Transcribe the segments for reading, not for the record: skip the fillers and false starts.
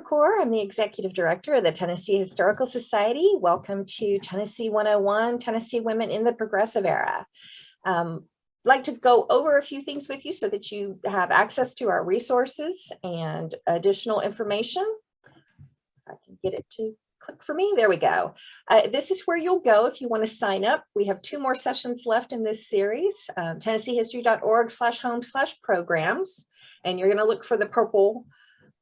Carole. I'm the Executive Director of the Tennessee Historical Society. Welcome to Tennessee 101, Tennessee Women in the Progressive Era. I'd like to go over a few things with you so that you have access to our resources and additional information. If I can get it to click for me, there we go. This is where you'll go if you want to sign up. We have 2 more sessions left in this series, tennesseehistory.org/home/programs, and you're going to look for the purple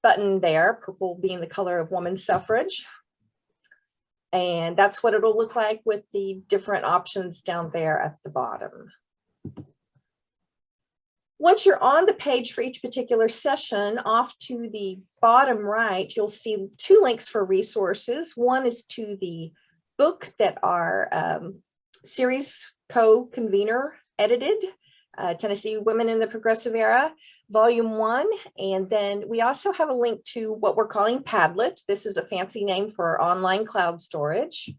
button there, purple being the color of women's suffrage. And that's what it'll look like with the different options down there at the bottom. Once you're on the page for each particular session, off to the bottom right, you'll see 2 links for resources. One is to the book that our series co-convener edited, Tennessee Women in the Progressive Era, Volume 1. And then we also have a link to what we're calling Padlet. This is a fancy name for online cloud storage.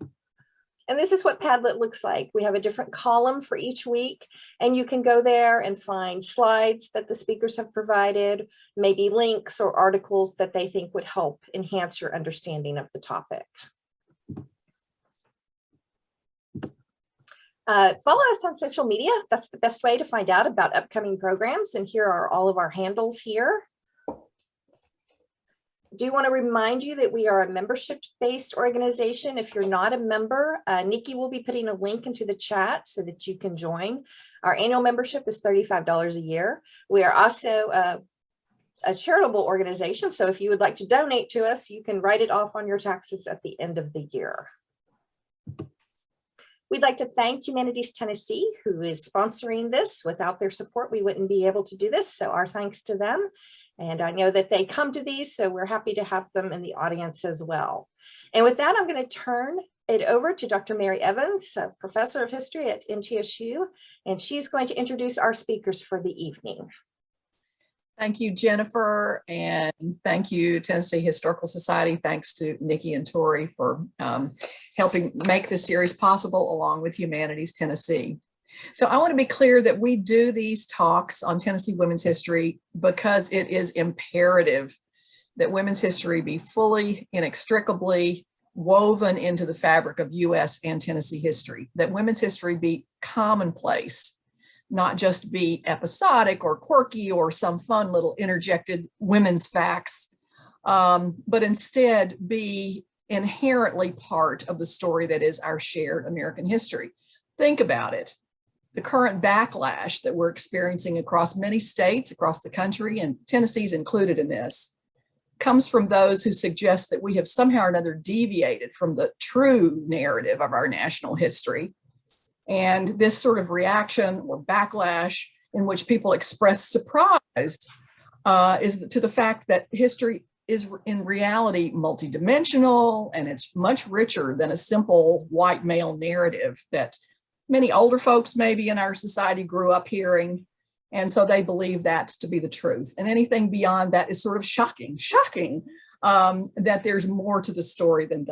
And this is what Padlet looks like. We have a different column for each week, and you can go there and find slides that the speakers have provided, maybe links or articles that they think would help enhance your understanding of the topic. Follow us on social media. That's the best way to find out about upcoming programs. And here are all of our handles here. I do want to remind you that we are a membership-based organization. If you're not a member, Nikki will be putting a link into the chat so that you can join. Our annual membership is $35 a year. We are also a charitable organization. So if you would like to donate to us, you can write it off on your taxes at the end of the year. We'd like to thank Humanities Tennessee, who is sponsoring this. Without their support, we wouldn't be able to do this. So our thanks to them. And I know that they come to these, so we're happy to have them in the audience as well. And with that, I'm going to turn it over to Dr. Mary Evans, a professor of history at MTSU, and she's going to introduce our speakers for the evening. Thank you, Jennifer, and thank you, Tennessee Historical Society. Thanks to Nikki and Tori for helping make this series possible, along with Humanities Tennessee. So I want to be clear that we do these talks on Tennessee women's history because it is imperative that women's history be fully, inextricably woven into the fabric of U.S. and Tennessee history, that women's history be commonplace, not just be episodic or quirky or some fun little interjected women's facts, but instead be inherently part of the story that is our shared American history. Think about it. The current backlash that we're experiencing across many states across the country, and Tennessee's included in this, comes from those who suggest that we have somehow or another deviated from the true narrative of our national history. And this sort of reaction or backlash in which people express surprise is to the fact that history is in reality multidimensional, and it's much richer than a simple white male narrative that many older folks maybe in our society grew up hearing. And so they believe that to be the truth. And anything beyond that is sort of shocking that there's more to the story than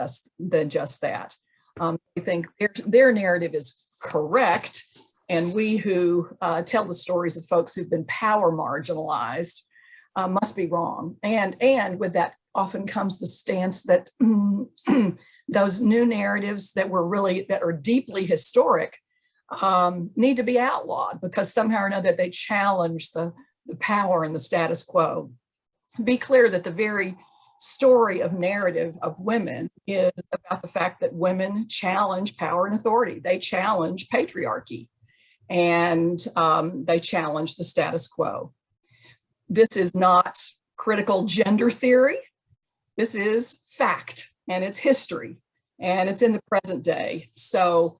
just that. I think their narrative is correct. And we who tell the stories of folks who've been power marginalized must be wrong. And with that often comes the stance that those new narratives that are deeply historic need to be outlawed because somehow or another they challenge the power and the status quo. Be clear that the very story of narrative of women is about the fact that women challenge power and authority. They challenge patriarchy, and they challenge the status quo. This is not critical gender theory. This is fact, and it's history, and it's in the present day. So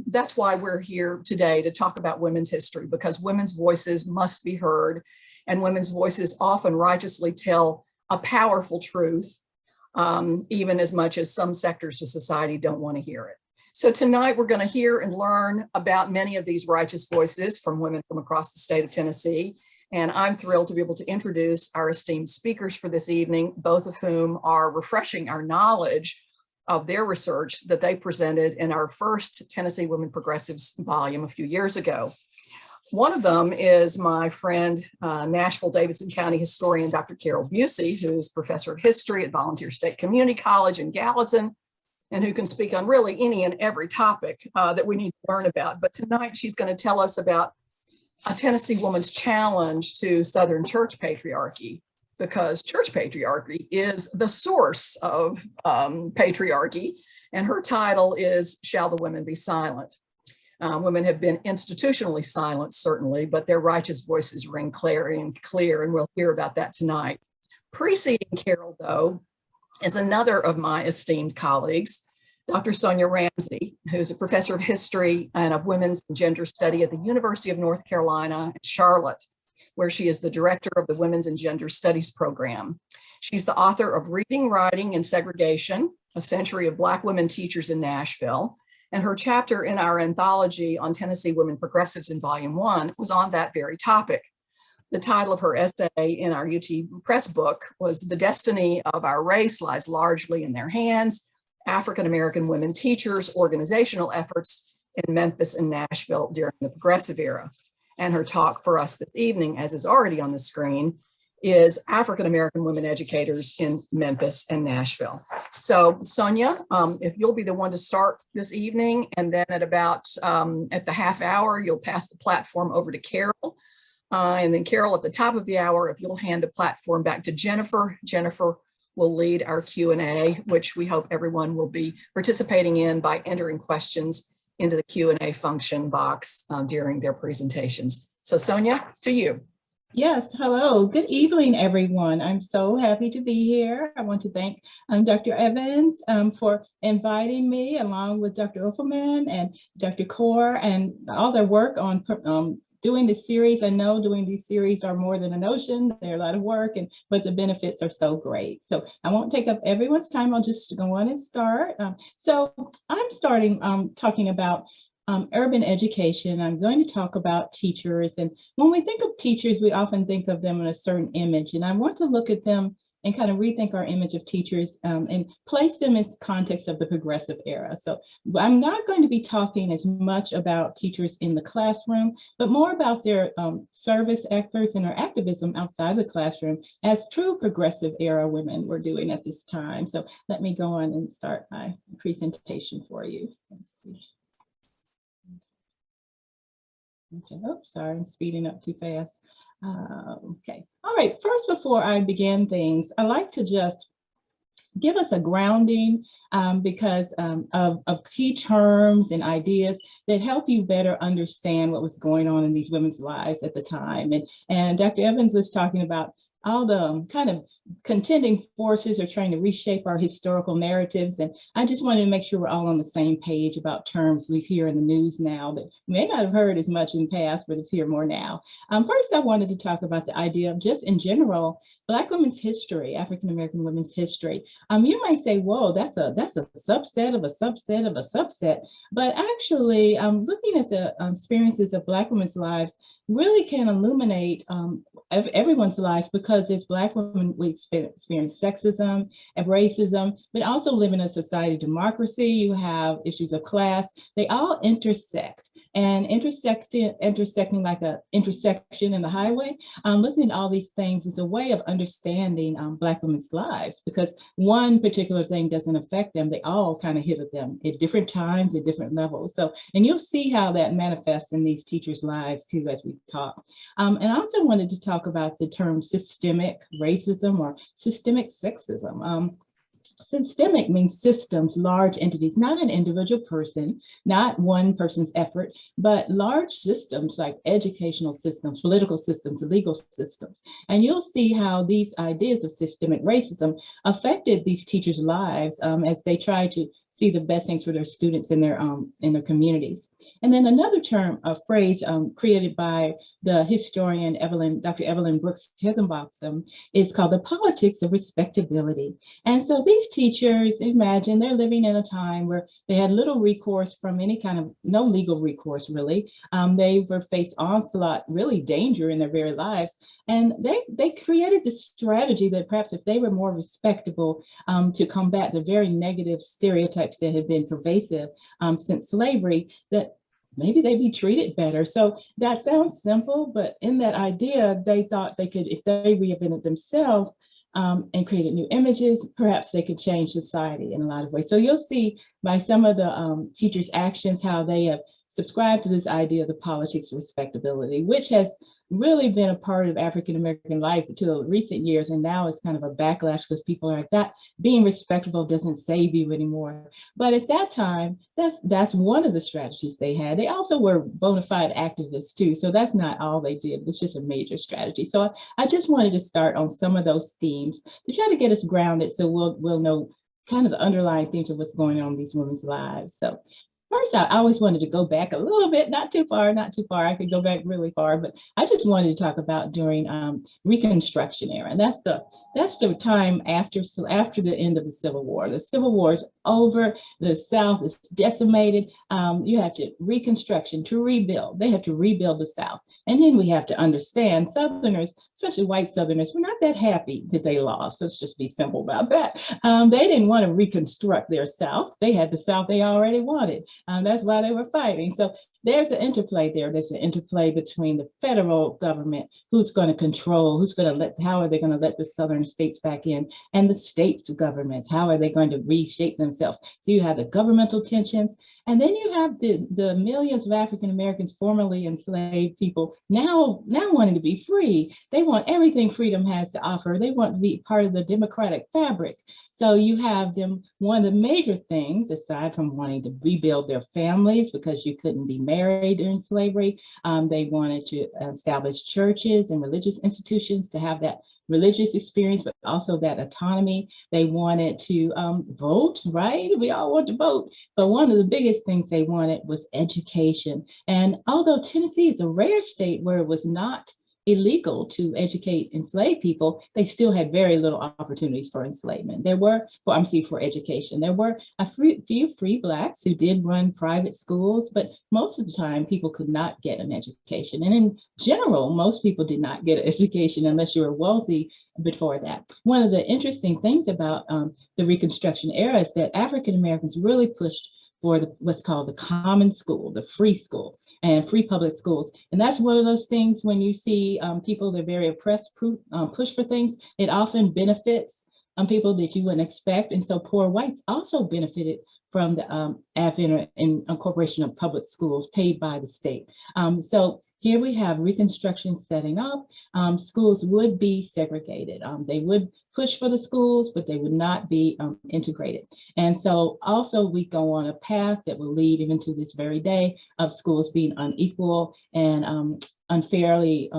that's why we're here today to talk about women's history, because women's voices must be heard, and women's voices often righteously tell a powerful truth, even as much as some sectors of society don't want to hear it. So tonight we're going to hear and learn about many of these righteous voices from women from across the state of Tennessee. And I'm thrilled to be able to introduce our esteemed speakers for this evening, both of whom are refreshing our knowledge of their research that they presented in our first Tennessee Women Progressives volume a few years ago. One of them is my friend, Nashville, Davidson County historian, Dr. Carole Bucy, who is professor of history at Volunteer State Community College in Gallatin, and who can speak on really any and every topic that we need to learn about. But tonight she's going to tell us about a Tennessee woman's challenge to Southern church patriarchy, because church patriarchy is the source of patriarchy, and her title is "Shall the Women Be Silent?" Women have been institutionally silent, certainly, but their righteous voices ring clear, and we'll hear about that tonight. Preceding Carole, though, is another of my esteemed colleagues, Dr. Sonya Ramsey, who's a professor of history and of women's and gender study at the University of North Carolina at Charlotte, where she is the director of the Women's and Gender Studies program. She's the author of Reading, Writing, and Segregation, A Century of Black Women Teachers in Nashville, and her chapter in our anthology on Tennessee women progressives in Volume 1 was on that very topic. The title of her essay in our UT Press book was "The Destiny of Our Race Lies Largely in Their Hands, African-American Women Teachers' Organizational Efforts in Memphis and Nashville During the Progressive Era." And her talk for us this evening, as is already on the screen, is African-American Women Educators in Memphis and Nashville. So Sonya, if you'll be the one to start this evening, and then at about at the half hour, you'll pass the platform over to Carole. And then Carole, at the top of the hour, if you'll hand the platform back to Jennifer, Jennifer will lead our Q&A, which we hope everyone will be participating in by entering questions into the Q&A function box during their presentations. So Sonya, to you. Yes, hello. Good evening, everyone. I'm so happy to be here. I want to thank Dr. Evans for inviting me, along with Dr. Uffelman and Dr. Kaur, and all their work on doing this series. I know doing these series are more than a notion. They're a lot of work, but the benefits are so great. So I won't take up everyone's time. I'll just go on and start. So I'm starting talking about urban education. I'm going to talk about teachers. And when we think of teachers, we often think of them in a certain image. And I want to look at them and kind of rethink our image of teachers and place them in context of the progressive era. So I'm not going to be talking as much about teachers in the classroom, but more about their service efforts and their activism outside the classroom, as true progressive era women were doing at this time. So let me go on and start my presentation for you. Let's see. Okay, oops, sorry, I'm speeding up too fast. Okay, all right, first, before I begin things, I like to just give us a grounding because of key terms and ideas that help you better understand what was going on in these women's lives at the time. And Dr. Evans was talking about all the kind of contending forces are trying to reshape our historical narratives. And I just wanted to make sure we're all on the same page about terms we hear in the news now that we may not have heard as much in the past, but it's here more now. First, I wanted to talk about the idea of just in general, Black women's history, African-American women's history. You might say, whoa, that's a subset of a subset of a subset. But actually, looking at the experiences of Black women's lives really can illuminate everyone's lives, because as Black women, we experience sexism and racism, but also live in a society of democracy. You have issues of class. They all intersect, and intersecting like an intersection in the highway. Looking at all these things is a way of understanding Black women's lives, because one particular thing doesn't affect them. They all kind of hit at them at different times, at different levels. So, and you'll see how that manifests in these teachers' lives too, as we talk. And I also wanted to talk about the term systemic racism or systemic sexism. Systemic means systems, large entities, not an individual person, not one person's effort, but large systems like educational systems, political systems, legal systems. And you'll see how these ideas of systemic racism affected these teachers' lives as they try to see the best things for their students in their communities. And then another term, a phrase created by the historian Dr. Evelyn Brooks Higginbotham, is called the politics of respectability. And so these teachers, imagine they're living in a time where they had little recourse from any kind of, no legal recourse really. They were faced onslaught, really danger in their very lives. And they created this strategy that perhaps if they were more respectable to combat the very negative stereotypes that had been pervasive since slavery, that maybe they'd be treated better. So that sounds simple, but in that idea, they thought they could, if they reinvented themselves and created new images, perhaps they could change society in a lot of ways. So you'll see by some of the teachers' actions how they have subscribed to this idea of the politics of respectability, which has really been a part of African-American life until recent years. And now it's kind of a backlash because people are like, that being respectable doesn't save you anymore. But at that time, that's one of the strategies they had. They also were bona fide activists too. So that's not all they did. It's just a major strategy. So I just wanted to start on some of those themes to try to get us grounded so we'll know kind of the underlying themes of what's going on in these women's lives. So first, I always wanted to go back a little bit, not too far. I could go back really far, but I just wanted to talk about during Reconstruction era, and that's the time after the end of the Civil War. The Civil War is over. The South is decimated. You have to Reconstruction to rebuild. They have to rebuild the South, and then we have to understand Southerners, especially white Southerners, were not that happy that they lost. Let's just be simple about that. They didn't want to reconstruct their South. They had the South they already wanted. That's why they were fighting. So there's an interplay there. There's an interplay between the federal government, who's going to control, how are they going to let the Southern states back in, and the states' governments, how are they going to reshape themselves? So you have the governmental tensions, and then you have the millions of African Americans, formerly enslaved people, now wanting to be free. They want everything freedom has to offer. They want to be part of the democratic fabric. So you have them, one of the major things, aside from wanting to rebuild their families because you couldn't be married during slavery, they wanted to establish churches and religious institutions to have that religious experience, but also that autonomy. They wanted to vote, right? We all want to vote. But one of the biggest things they wanted was education. And although Tennessee is a rare state where it was not illegal to educate enslaved people, they still had very little opportunities for enslavement. For education. There were a few free Blacks who did run private schools, but most of the time people could not get an education. And in general, most people did not get an education unless you were wealthy before that. One of the interesting things about the Reconstruction era is that African Americans really pushed for what's called the common school, the free school, and free public schools. And that's one of those things when you see people that are very oppressed push for things, it often benefits people that you wouldn't expect. And so poor whites also benefited from the advent and incorporation of public schools paid by the state. So here we have Reconstruction setting up. Schools would be segregated. They would push for the schools, but they would not be integrated. And so also we go on a path that will lead even to this very day of schools being unequal and unfairly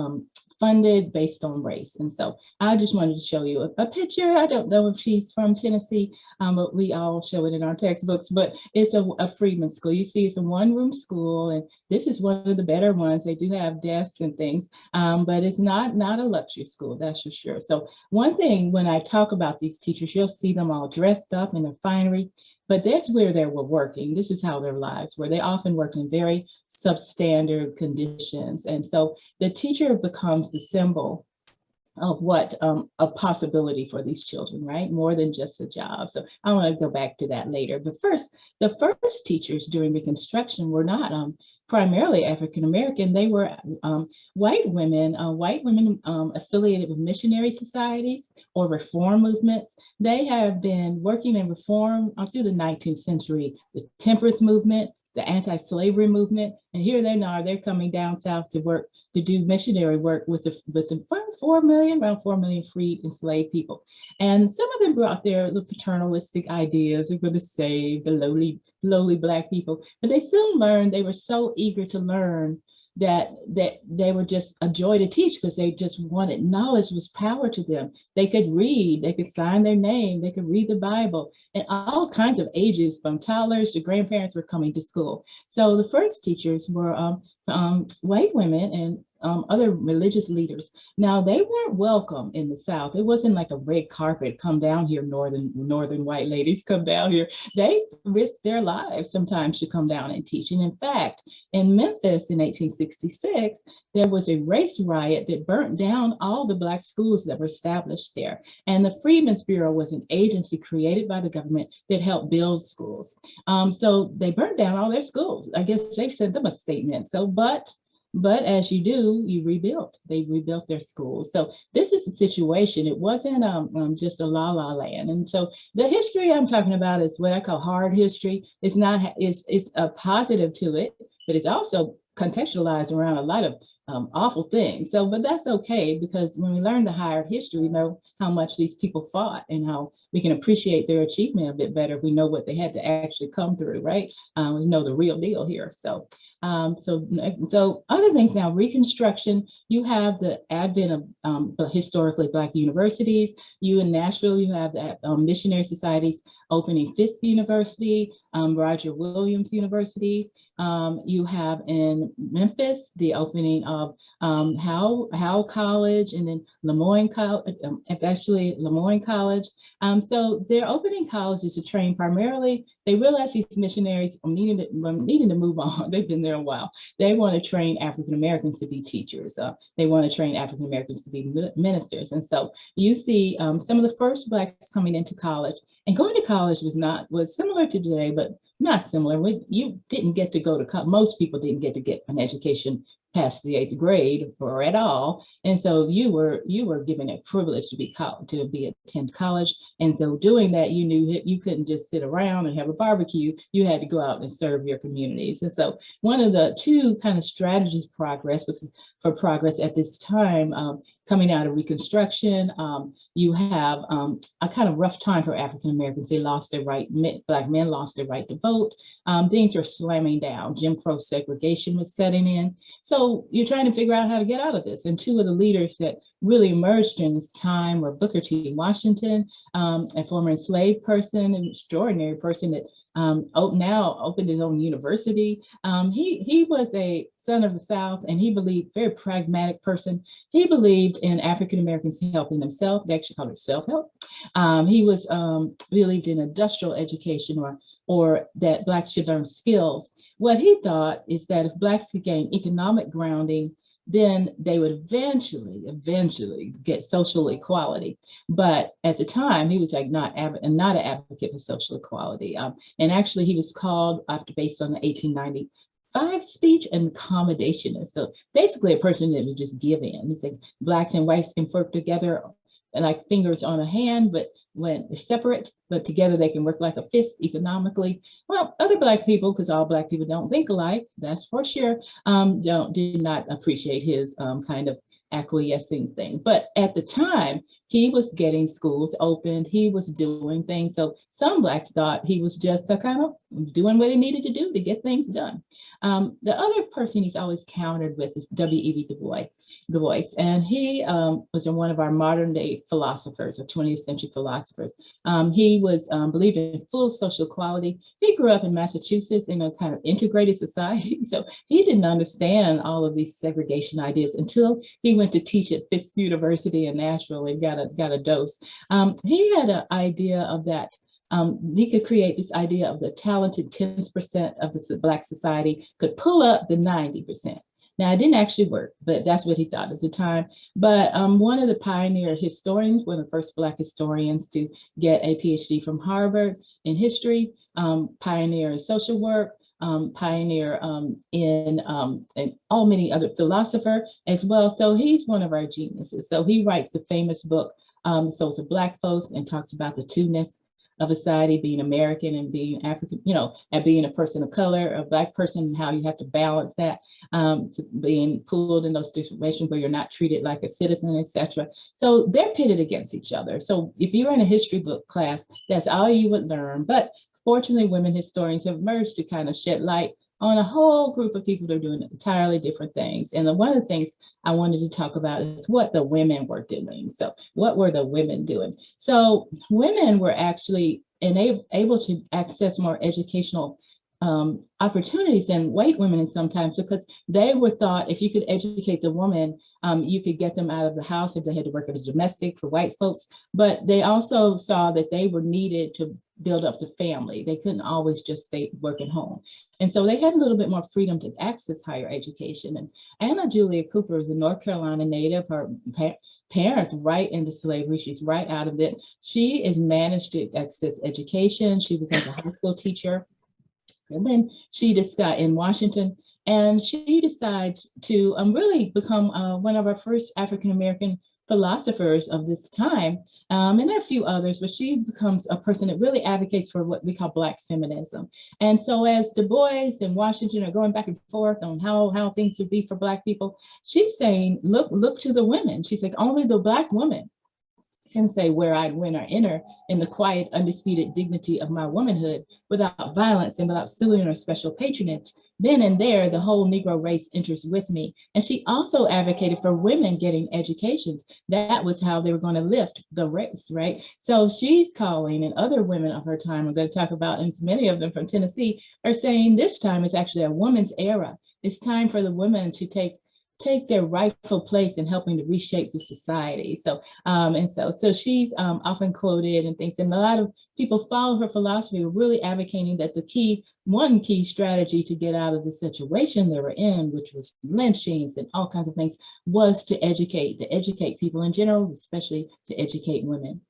funded based on race. And so I just wanted to show you a picture. I don't know if she's from Tennessee, but we all show it in our textbooks, but it's a freedman school. You see, it's a one-room school, and this is one of the better ones. They do have desks and things, but it's not a luxury school, that's for sure. So one thing, when I talk about these teachers, you'll see them all dressed up in their finery, but that's where they were working. This is how their lives were. They often worked in very substandard conditions. And so the teacher becomes the symbol of what a possibility for these children, right? More than just a job. So I want to go back to that later. But first, the first teachers during Reconstruction were not primarily African-American. They were white women affiliated with missionary societies or reform movements. They have been working in reform through the 19th century, the temperance movement, the anti-slavery movement, and here they are, they're coming down south to work, to do missionary work with around 4 million freed enslaved people. And some of them brought their little paternalistic ideas of going to save the lowly Black people, but they soon learned, they were so eager to learn that they were just a joy to teach because they just wanted knowledge was power to them. They could read, they could sign their name, they could read the Bible, and all kinds of ages from toddlers to grandparents were coming to school. So the first teachers were white women, and other religious leaders. Now, they weren't welcome in the South. It wasn't like a red carpet, come down here, northern white ladies, come down here. They risked their lives sometimes to come down and teach. And in fact, in Memphis in 1866, there was a race riot that burnt down all the Black schools that were established there. And the Freedmen's Bureau was an agency created by the government that helped build schools. So they burnt down all their schools. I guess they sent them a statement. So, but as you do, you rebuild. They rebuilt their schools. So this is the situation. It wasn't just a la land. And so the history I'm talking about is what I call hard history. It's not, it's a positive to it, but it's also contextualized around a lot of awful things. So, but that's okay, because when we learn the higher history, we know how much these people fought and how we can appreciate their achievement a bit better. We know what they had to actually come through, right? We know the real deal here. So other things now, Reconstruction, you have the advent of historically Black universities. You in Nashville, you have the missionary societies opening Fisk University, Roger Williams University. You have in Memphis the opening of Howe College, and then Lemoyne College, eventually Lemoyne College. So they're opening colleges to train primarily. They realize these missionaries are needing to move on. They've been there a while. They want to train African Americans to be teachers. They want to train African Americans to be ministers. And so you see some of the first Blacks coming into college, and going to college was similar to today, but not similar. You didn't get to go to college. Most people didn't get to get an education past the 8th grade or at all. And so you were given a privilege to attend college. And so doing that, you knew you couldn't just sit around and have a barbecue. You had to go out and serve your communities. And so one of the two kind of strategies for progress at this time, coming out of Reconstruction, you have a kind of rough time for African Americans. They lost their right, Black men lost their right to vote. Things were slamming down. Jim Crow segregation was setting in. So you're trying to figure out how to get out of this. And two of the leaders that really emerged during this time were Booker T. Washington, a former enslaved person, an extraordinary person that now opened his own university. He was a son of the South, and he believed, very pragmatic person. He believed in African Americans helping themselves. They actually called it self-help. He believed in industrial education, or that Blacks should learn skills. What he thought is that if Blacks could gain economic grounding, then they would eventually get social equality. But at the time, he was like not an advocate for social equality. And actually, he was called based on the 1895 speech an accommodationist. So basically, a person that would just give in. He said Blacks and whites can work together like fingers on a hand, but when they're separate, but together they can work like a fist economically. Well, other Black people, because all Black people don't think alike, that's for sure, did not appreciate his kind of acquiescing thing. But at the time, he was getting schools opened, he was doing things. So some Blacks thought he was just kind of doing what he needed to do to get things done. The other person he's always countered with is W.E.B. Du Bois, and he was one of our modern day philosophers, or 20th century philosophers. He was believed in full social equality. He grew up in Massachusetts in a kind of integrated society, so he didn't understand all of these segregation ideas until he went to teach at Fisk University in Nashville and got a dose. He had an idea of that. He could create this idea of the talented 10% of the Black society could pull up the 90%. Now, it didn't actually work, but that's what he thought at the time. But one of the pioneer historians, one of the first Black historians to get a PhD from Harvard in history, pioneer in social work, pioneer in all many other philosopher as well. So he's one of our geniuses. So he writes a famous book, Souls of Black Folks, and talks about the two-ness of a society, being American and being African, and being a person of color, a Black person, and how you have to balance that, being pulled in those situations where you're not treated like a citizen, etc. So they're pitted against each other. So if you're in a history book class, that's all you would learn. But fortunately, women historians have emerged to kind of shed light on a whole group of people that are doing entirely different things. And one of the things I wanted to talk about is what the women were doing. So what were the women doing? So women were actually able to access more educational opportunities than white women in sometimes, because they were thought if you could educate the woman, you could get them out of the house if they had to work as a domestic for white folks. But they also saw that they were needed to build up the family. They couldn't always just stay working home. And so they had a little bit more freedom to access higher education. And Anna Julia Cooper is a North Carolina native. Her parents right into slavery. She's right out of it. She is managed to access education. She becomes a high school teacher. And then she just got in Washington, and she decides to really become one of our first African-American philosophers of this time. And there are a few others, but she becomes a person that really advocates for what we call Black feminism. And so as Du Bois and Washington are going back and forth on how things should be for Black people, she's saying, look to the women. She's like, only the Black woman can say where I'd win or enter in the quiet, undisputed dignity of my womanhood without violence and without suing or special patronage. Then and there, the whole Negro race enters with me. And she also advocated for women getting educations. That was how they were going to lift the race, right? So she's calling, and other women of her time, I'm going to talk about, and many of them from Tennessee, are saying this time is actually a woman's era. It's time for the women to take their rightful place in helping to reshape the society. So so she's often quoted and things, and a lot of people follow her philosophy, really advocating that one key strategy to get out of the situation they were in, which was lynchings and all kinds of things, was to educate people in general, especially to educate women.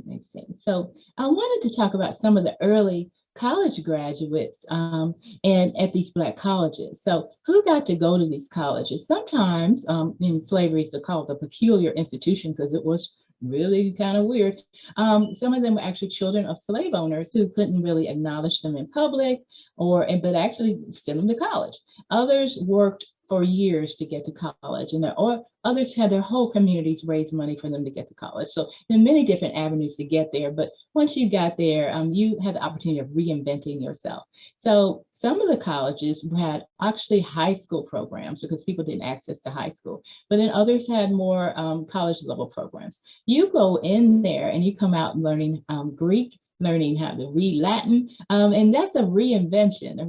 Makes sense. So I wanted to talk about some of the early college graduates and at these Black colleges. So who got to go to these colleges? Sometimes in slavery, it's called the peculiar institution because it was really kind of weird. Some of them were actually children of slave owners who couldn't really acknowledge them in public but actually send them to college. Others worked for years to get to college, or others had their whole communities raise money for them to get to college. So there are many different avenues to get there, but once you got there, you had the opportunity of reinventing yourself. So some of the colleges had actually high school programs because people didn't access to high school, but then others had more college level programs. You go in there and you come out learning Greek, learning how to read Latin. And that's a reinvention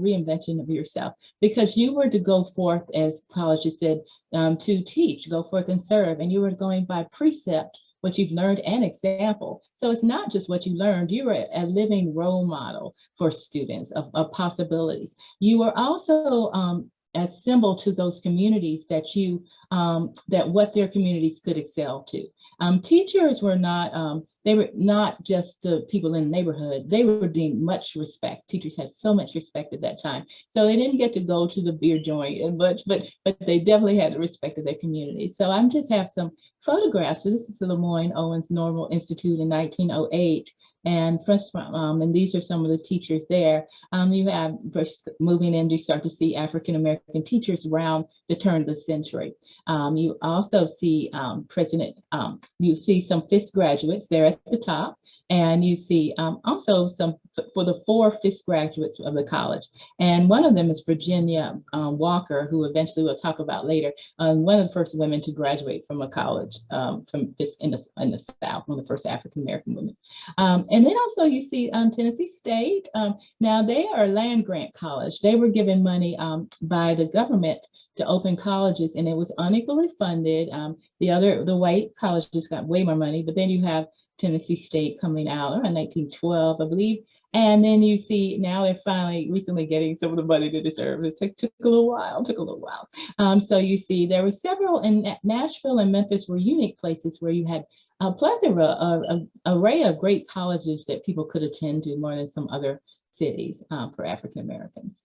of yourself, because you were to go forth, as colleges said, to teach, go forth and serve. And you were going by precept, what you've learned, and example. So it's not just what you learned, you were a living role model for students of possibilities. You were also a symbol to those communities that what their communities could excel to. Teachers were not, they were not just the people in the neighborhood, they were deemed much respect. Teachers had so much respect at that time. So they didn't get to go to the beer joint and much, but they definitely had the respect of their community. So I just have some photographs. So this is the Lemoyne Owens Normal Institute in 1908. And first, and these are some of the teachers there. You have, first moving in, you start to see African-American teachers around the turn of the century. You also see you see some Fisk graduates there at the top, and you see also some for the 4 Fisk graduates of the college. And one of them is Virginia Walker, who eventually we'll talk about later, one of the first women to graduate from a college from Fisk in the South, one of the first African-American women. And then also you see Tennessee State. Now they are a land grant college. They were given money by the government to open colleges, and it was unequally funded. The white colleges got way more money, but then you have Tennessee State coming out around 1912, I believe. And then you see now they're finally recently getting some of the money they deserve. It took a little while, So you see there were several, in Nashville and Memphis were unique places where you had a plethora, an array of great colleges that people could attend to more than some other cities for African Americans.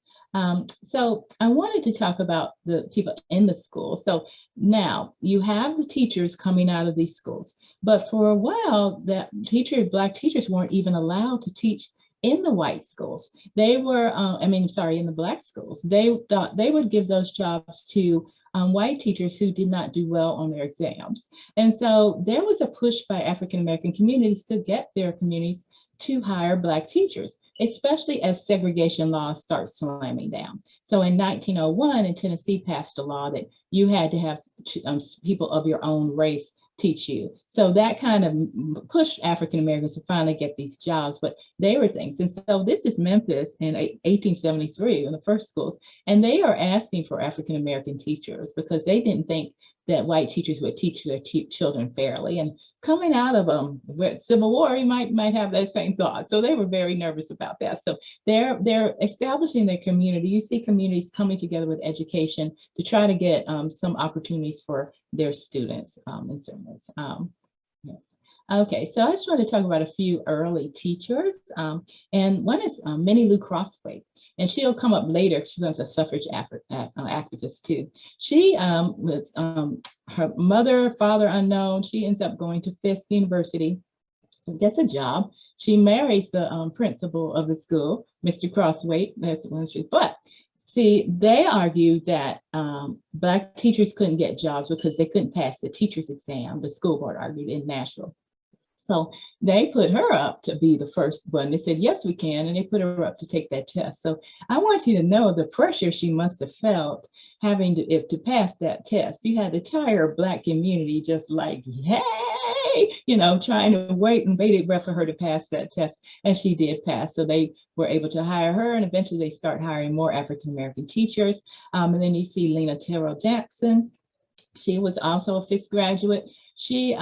So I wanted to talk about the people in the school. So now you have the teachers coming out of these schools, but for a while, Black teachers weren't even allowed to teach in the white schools. They were, in the Black schools. They thought they would give those jobs to white teachers who did not do well on their exams. And so there was a push by African-American communities to get their communities to hire Black teachers, especially as segregation laws start slamming down. So in 1901, in Tennessee passed a law that you had to have people of your own race teach you. So that kind of pushed African Americans to finally get these jobs, but they were things. And so this is Memphis in 1873 in the first schools, and they are asking for African American teachers because they didn't think that white teachers would teach their children fairly. And coming out of Civil War, you might have that same thought. So they were very nervous about that. So they're establishing their community. You see communities coming together with education to try to get some opportunities for their students in certain ways. Yes. Okay, so I just want to talk about a few early teachers. And one is Minnie Lou Crossway. And she'll come up later. She becomes a suffrage activist too. She was her mother, father unknown. She ends up going to Fisk University, gets a job. She marries the principal of the school, Mr. Crossway. But see, they argued that Black teachers couldn't get jobs because they couldn't pass the teacher's exam. The school board argued in Nashville. So they put her up to be the first one. They said, yes, we can. And they put her up to take that test. So I want you to know the pressure she must have felt having to pass that test. You had the entire Black community just like, yay, trying to wait and bated breath for her to pass that test. And she did pass. So they were able to hire her. And eventually they start hiring more African-American teachers. And then you see Lena Terrell Jackson. She was also a Fisk graduate. She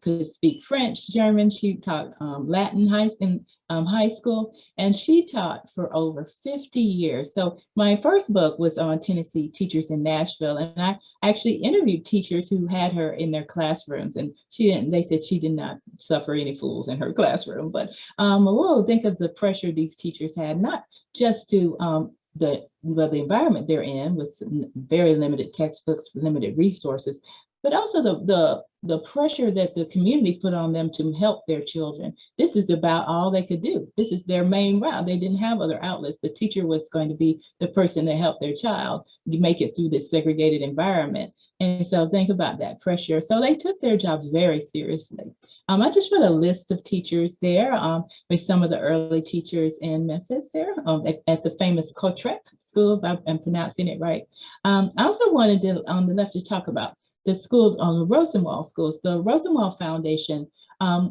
could speak French, German. She taught Latin in high school, and she taught for over 50 years. So my first book was on Tennessee teachers in Nashville, and I actually interviewed teachers who had her in their classrooms, and they said she did not suffer any fools in her classroom. But we'll think of the pressure these teachers had, not just to the environment they're in with very limited textbooks, limited resources, but also the pressure that the community put on them to help their children. This is about all they could do. This is their main route. They didn't have other outlets. The teacher was going to be the person that helped their child make it through this segregated environment. And so think about that pressure. So they took their jobs very seriously. I just put a list of teachers there with some of the early teachers in Memphis there at the famous Cotrec School, if I'm pronouncing it right. I also wanted to, on the left, to talk about the schools, on the Rosenwald schools. The Rosenwald Foundation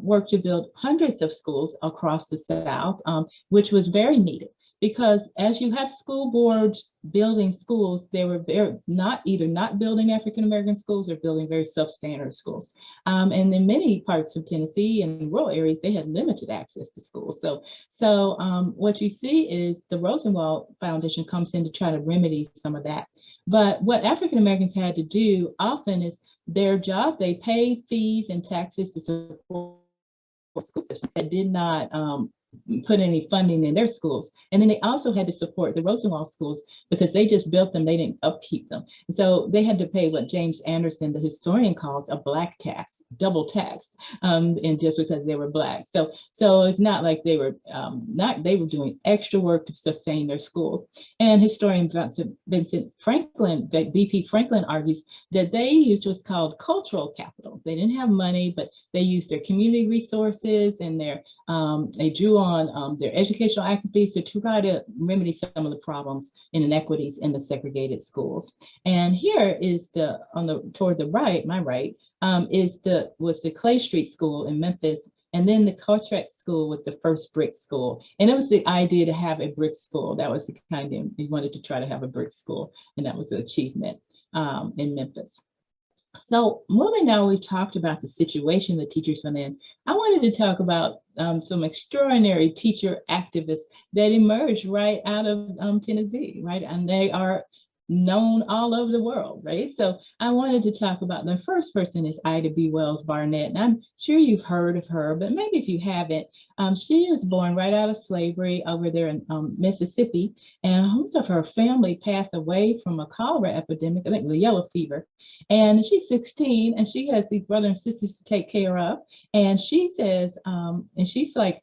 worked to build hundreds of schools across the South, which was very needed. Because as you have school boards building schools, they were either not building African-American schools or building very substandard schools. And in many parts of Tennessee and rural areas, they had limited access to schools. So what you see is the Rosenwald Foundation comes in to try to remedy some of that. But what African-Americans had to do often is their job, they paid fees and taxes to support the school system that did not put any funding in their schools. And then they also had to support the Rosenwald schools because they just built them, they didn't upkeep them. And so they had to pay what James Anderson, the historian, calls a Black tax, double tax, and just because they were Black. So it's not like they were they were doing extra work to sustain their schools. And historian Vincent Franklin, BP Franklin, argues that they used what's called cultural capital. They didn't have money, but they used their community resources and they drew on their educational activities to try to remedy some of the problems and inequities in the segregated schools. And here is toward the right, my right, was the Clay Street School in Memphis. And then the Cotrec School was the first brick school. And it was the idea to have a brick school. That was the kind of, we wanted to try to have a brick school. And that was an achievement in Memphis. So moving now, we've talked about the situation the teachers were in. I wanted to talk about some extraordinary teacher activists that emerged right out of Tennessee, right? And they are known all over the world, right? So I wanted to talk about the first person is B Wells Barnett. And I'm sure you've heard of her, but maybe if you haven't, she was born right out of slavery over there in Mississippi, and most of her family passed away from a cholera epidemic, I think the yellow fever. And she's 16 and she has these brothers and sisters to take care of. And she says, and she's like,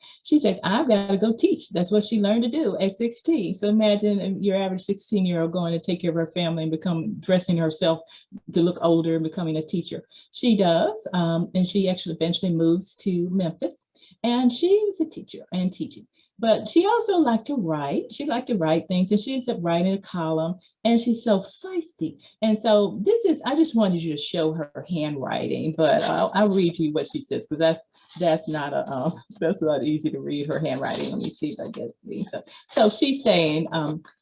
I've got to go teach. That's what she learned to do at 16. So imagine your average 16-year-old going to take care of her family and dressing herself to look older and becoming a teacher. She does, and she actually eventually moves to Memphis. And she was a teacher and teaching. But she also liked to write. She liked to write things, and she ends up writing a column, and she's so feisty. And so I just wanted you to show her handwriting, but I'll read you what she says, because that's not easy to read, her handwriting. Let me see if I get it. So she's saying,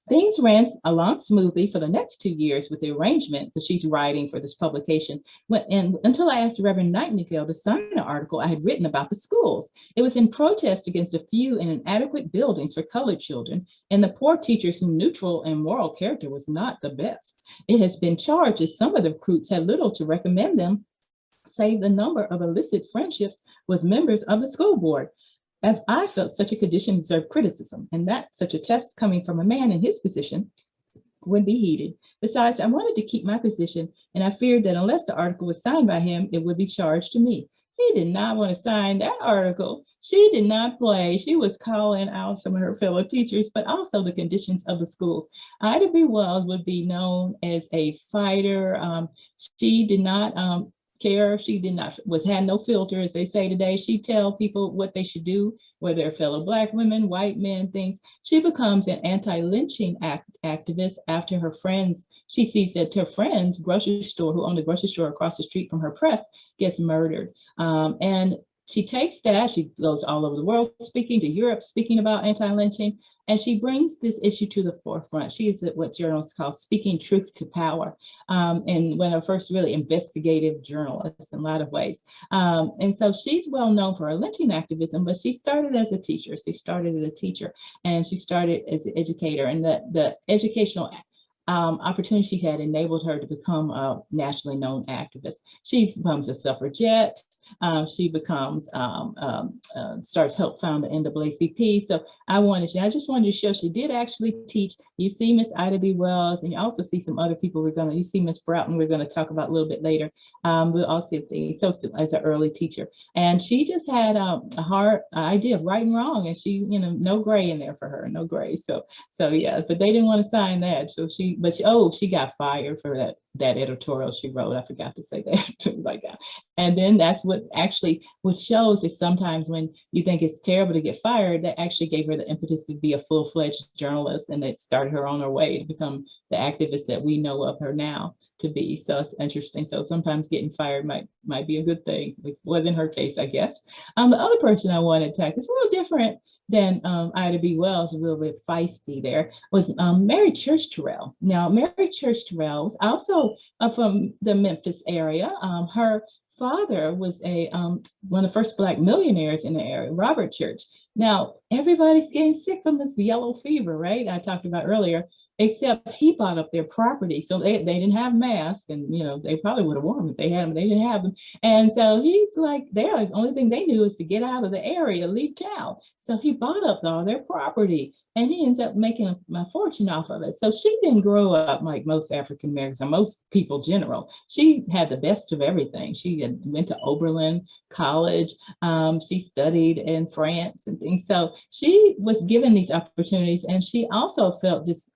things ran along smoothly for the next 2 years with the arrangement that she's writing for this publication. Until I asked Reverend Nightingale to sign an article I had written about the schools. It was in protest against a few and inadequate buildings for colored children and the poor teachers whose neutral and moral character was not the best. It has been charged that some of the recruits had little to recommend them, save the number of illicit friendships with members of the school board. And I felt such a condition deserved criticism, and that such a test coming from a man in his position would be heeded. Besides, I wanted to keep my position, and I feared that unless the article was signed by him, it would be charged to me. He did not want to sign that article. She did not play. She was calling out some of her fellow teachers, but also the conditions of the schools. Ida B. Wells would be known as a fighter. She did not care. She had no filter, as they say today. She'd tell people what they should do, whether they're fellow Black women, white men, things. She becomes an anti-lynching activist after her friends. She sees that her friend's grocery store, who owned a grocery store across the street from her press, gets murdered. And she takes that, she goes all over the world speaking, to Europe, speaking about anti-lynching, and she brings this issue to the forefront. She is what journalists call speaking truth to power, and one of the first really investigative journalists in a lot of ways. And so she's well known for her lynching activism, but she started as a teacher. She started as a teacher, and she started as an educator, and the educational opportunity she had enabled her to become a nationally known activist. She becomes a suffragette. She becomes, starts help found the NAACP. So I just wanted to show she did actually teach. You see Miss Ida B. Wells, and you also see some other people you see Miss Broughton, we're gonna talk about a little bit later. We'll also see as an early teacher. And she just had a hard idea of right and wrong, and she, no gray in there for her, no gray. So yeah, but they didn't want to sign that. So she got fired for that editorial she wrote. I forgot to say that. Like that. And then that's what shows is sometimes when you think it's terrible to get fired, that actually gave her the impetus to be a full-fledged journalist, and that started her on her way to become the activist that we know of her now to be. So it's interesting. So sometimes getting fired might be a good thing. It wasn't her case, I guess. The other person I wanted to talk is a little different than Ida B. Wells, a little bit feisty there, was Mary Church Terrell. Now, Mary Church Terrell was also from the Memphis area. Her father was one of the first Black millionaires in the area, Robert Church. Now, everybody's getting sick from this yellow fever, right? I talked about earlier, except he bought up their property. So they didn't have masks, and they probably would have worn them if they had them. They didn't have them. And so he's like, the only thing they knew is to get out of the area, leave town. So he bought up all their property, and he ends up making a fortune off of it. So she didn't grow up like most African Americans, or most people general. She had the best of everything. She went to Oberlin College. She studied in France and things. So she was given these opportunities, and she also felt this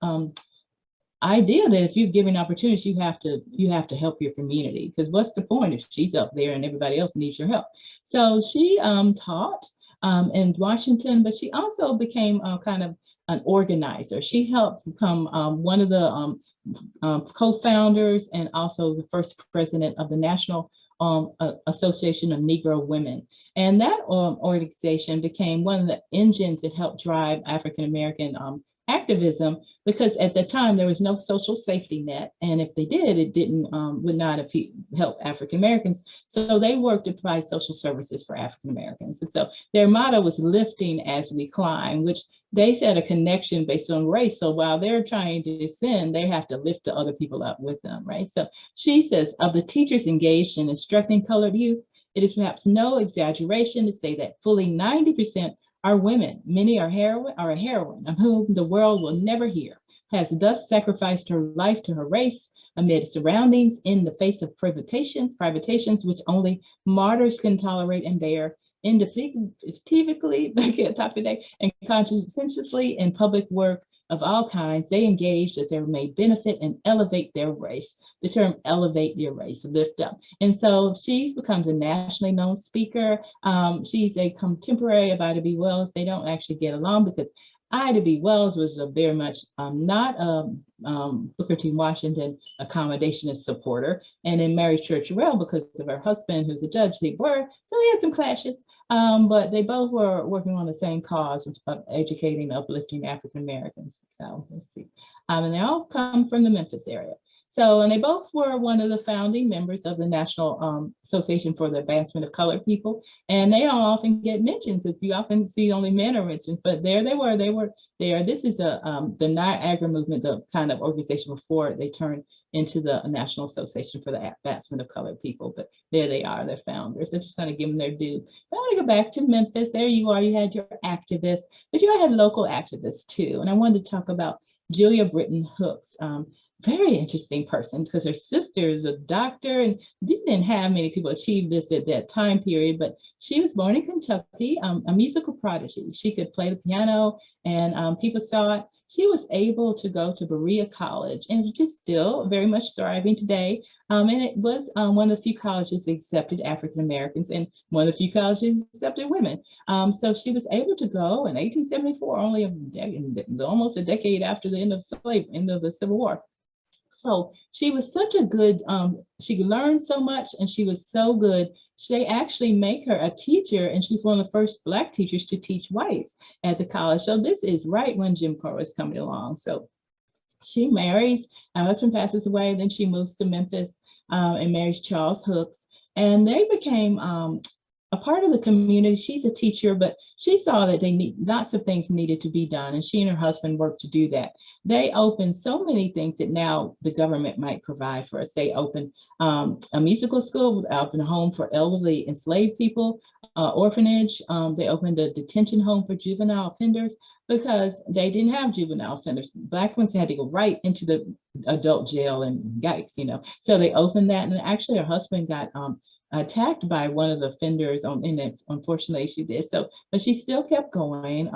idea that if you're given opportunities, you have to help your community, because what's the point if she's up there and everybody else needs your help? So she taught in Washington, but she also became kind of an organizer. She helped become one of the co-founders and also the first president of the National Association of Negro Women. And that organization became one of the engines that helped drive African-American activism, because at the time there was no social safety net, and if they did, it would not have helped African Americans. So they worked to provide social services for African Americans, and so their motto was "Lifting as we climb," which they said a connection based on race. So while they're trying to ascend, they have to lift the other people up with them, right? So she says, of the teachers engaged in instructing colored youth, it is perhaps no exaggeration to say that fully 90% are women. Many are a heroine of whom the world will never hear, has thus sacrificed her life to her race amid surroundings in the face of privations which only martyrs can tolerate and bear, indefatigably, I can't talk today, and conscientiously in public work of all kinds. They engage that they may benefit and elevate their race. The term elevate your race, lift up. And so she becomes a nationally known speaker. She's a contemporary of Ida B. Wells. They don't actually get along because Ida B. Wells was a very much not a Booker T. Washington accommodationist supporter, and then Mary Terrell, because of her husband, who's a judge, they were. So they had some clashes, but they both were working on the same cause of educating, uplifting African Americans. So let's see, and they all come from the Memphis area. So, and they both were one of the founding members of the National Association for the Advancement of Colored People. And they don't often get mentioned because you often see only men are mentioned, but there they were there. This is the Niagara movement, the kind of organization before they turned into the National Association for the Advancement of Colored People. But there they are, they're founders. I'm just going to give them their due. I want to go back to Memphis. There you are, you had your activists, but you had local activists too. And I wanted to talk about Julia Britton Hooks. Very interesting person because her sister is a doctor and didn't have many people achieve this at that time period, but she was born in Kentucky, a musical prodigy. She could play the piano and people saw it. She was able to go to Berea College and which is still very much thriving today. And it was one of the few colleges that accepted African Americans and one of the few colleges accepted women. So she was able to go in 1874, only almost a decade after the end of the Civil War. So she was such a good, she learned so much and she was so good. They actually make her a teacher and she's one of the first Black teachers to teach whites at the college. So this is right when Jim Crow was coming along. So she marries, her husband passes away, then she moves to Memphis and marries Charles Hooks. And they became a part of the community. She's a teacher, but she saw that lots of things needed to be done, and she and her husband worked to do that. They opened so many things that now the government might provide for us. They opened a musical school, opened a home for elderly enslaved people, orphanage. They opened a detention home for juvenile offenders because they didn't have juvenile offenders. Black ones had to go right into the adult jail and yikes, you know. So they opened that, and actually her husband got attacked by one of the offenders, and unfortunately she did. So, but she still kept going.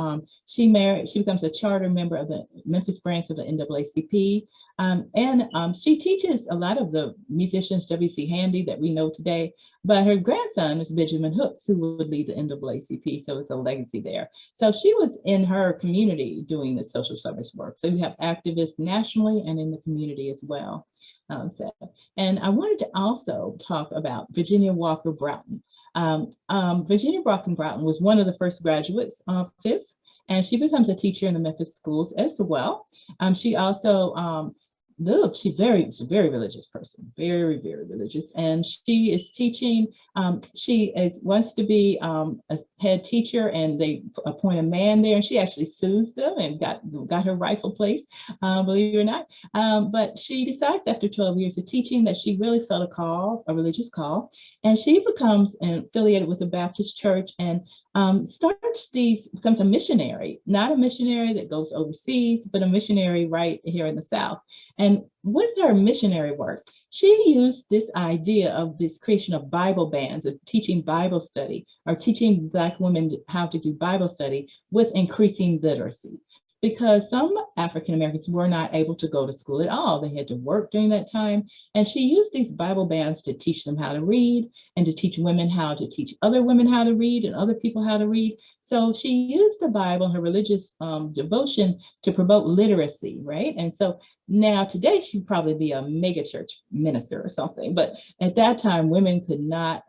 She becomes a charter member of the Memphis branch of the NAACP. And she teaches a lot of the musicians, W.C. Handy, that we know today, but her grandson is Benjamin Hooks, who would lead the NAACP, so it's a legacy there. So she was in her community doing the social service work. So you have activists nationally and in the community as well. And I wanted to also talk about Virginia Walker Broughton. Virginia Walker Broughton was one of the first graduates of FISC, and she becomes a teacher in the Memphis schools as well. She also, she's a very religious person, very, very religious. And she is teaching, wants to be a head teacher, and they appoint a man there, and she actually sues them and got her rightful place, believe it or not. But she decides after 12 years of teaching that she really felt a religious call, and she becomes affiliated with the Baptist Church and becomes a missionary, not a missionary that goes overseas, but a missionary right here in the South. And with her missionary work, she used this idea of this creation of Bible bands, of teaching Bible study, or teaching Black women how to do Bible study with increasing literacy. Because some African Americans were not able to go to school at all. They had to work during that time. And she used these Bible bands to teach them how to read and to teach women how to teach other women how to read and other people how to read. So she used the Bible, her religious devotion, to promote literacy, right? And so now today she'd probably be a mega church minister or something, but at that time women could not,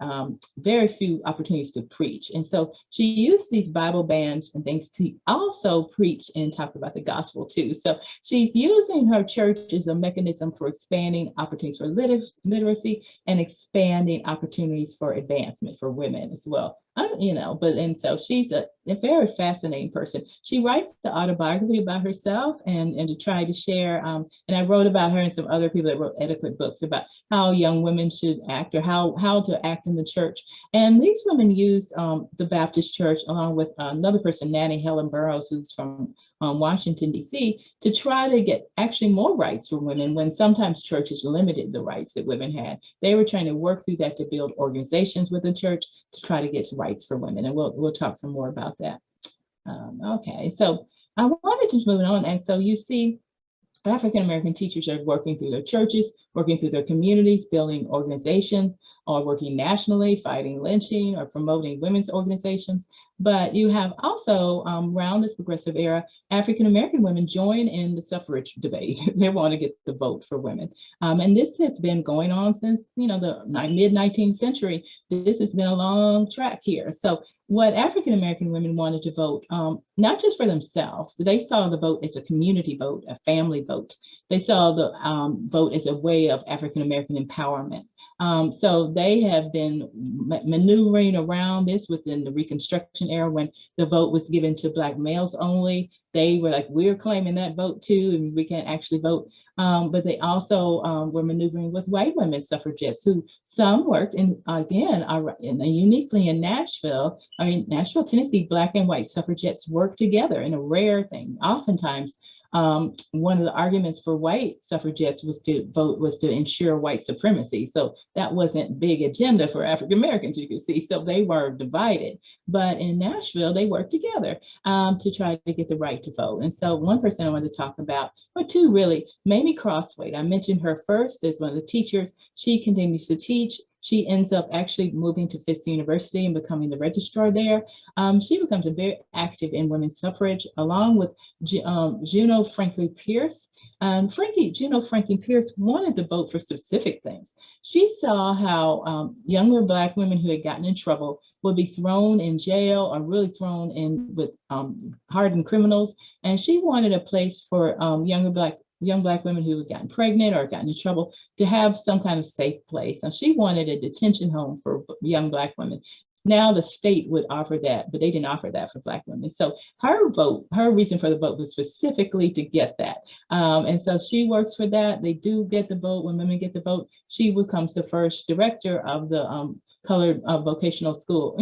very few opportunities to preach. And so she used these Bible bands and things to also preach and talk about the gospel too. So she's using her church as a mechanism for expanding opportunities for literacy and expanding opportunities for advancement for women as well. And so she's a very fascinating person. She writes the autobiography about herself and to try to share, and I wrote about her and some other people that wrote etiquette books about how young women should act or how to act in the church. And these women used the Baptist Church along with another person, Nanny Helen Burroughs, who's from Washington, D.C., to try to get actually more rights for women when sometimes churches limited the rights that women had. They were trying to work through that to build organizations within the church to try to get rights for women. And we'll talk some more about that. Okay, so I wanted to move on. And so you see African-American teachers are working through their churches, working through their communities, building organizations, or working nationally, fighting lynching or promoting women's organizations. But you have also, around this progressive era, African-American women join in the suffrage debate. They want to get the vote for women. And this has been going on since, the mid-19th century. This has been a long track here. So what African-American women wanted to vote, not just for themselves, they saw the vote as a community vote, a family vote. They saw the vote as a way of African-American empowerment. So they have been maneuvering around this within the Reconstruction era when the vote was given to Black males only. They were like, we're claiming that vote too, and we can't actually vote. But they also were maneuvering with white women suffragettes who some worked in, again, uniquely in Nashville, Nashville, Tennessee, Black and white suffragettes worked together in a rare thing. Oftentimes, one of the arguments for white suffragettes was to ensure white supremacy. So that wasn't big agenda for African Americans, you can see. So they were divided. But in Nashville, they worked together to try to get the right to vote. And so one person I wanted to talk about, or two really, Mamie Crosswaite. I mentioned her first as one of the teachers. She continues to teach. She ends up actually moving to Fisk University and becoming the registrar there. She becomes very active in women's suffrage, along with Juno Franklin Pierce. Juno Franklin Pierce wanted to vote for specific things. She saw how younger Black women who had gotten in trouble would be thrown in jail or really thrown in with hardened criminals. And she wanted a place for young Black women who had gotten pregnant or gotten in trouble to have some kind of safe place. And she wanted a detention home for young Black women. Now the state would offer that, but they didn't offer that for Black women. So her reason for the vote was specifically to get that. And so she works for that. They do get the vote. When women get the vote, she becomes the first director of the colored vocational school,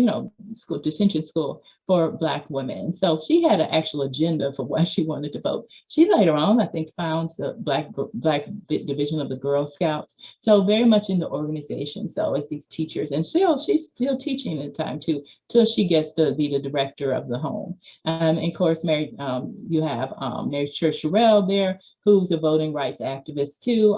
detention school for Black women. So she had an actual agenda for why she wanted to vote. She later on, I think, founds the Black division of the Girl Scouts. So very much in the organization. So as these teachers, and she's still teaching at the time too, till she gets to be the director of the home. And of course, you have Mary Church Terrell there, who's a voting rights activist too,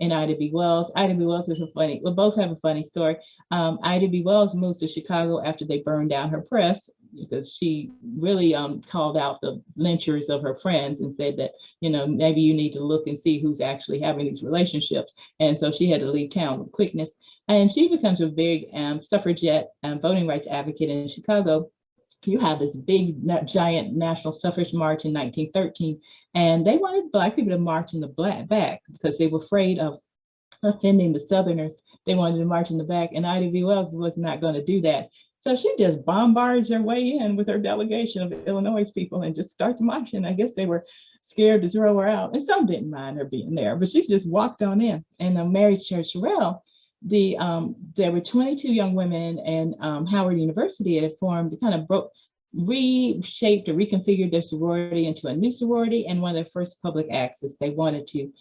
and Ida B. Wells. Ida B. Wells is we both have a funny story. Ida B. Wells moves to Chicago after they burned down her press, because she really called out the lynchers of her friends and said that, maybe you need to look and see who's actually having these relationships. And so she had to leave town with quickness. And she becomes a big suffragette and voting rights advocate in Chicago. You have this big, giant national suffrage march in 1913, and they wanted Black people to march in the back because they were afraid of offending the Southerners. They wanted to march in the back, and Ida B. Wells was not going to do that. So she just bombards her way in with her delegation of Illinois people and just starts marching. I guess they were scared to throw her out, and some didn't mind her being there, but she just walked on in. And Mary Church Terrell, there were 22 young women, and Howard University had formed, kind of reshaped or reconfigured their sorority into a new sorority. And one of their first public acts is they wanted to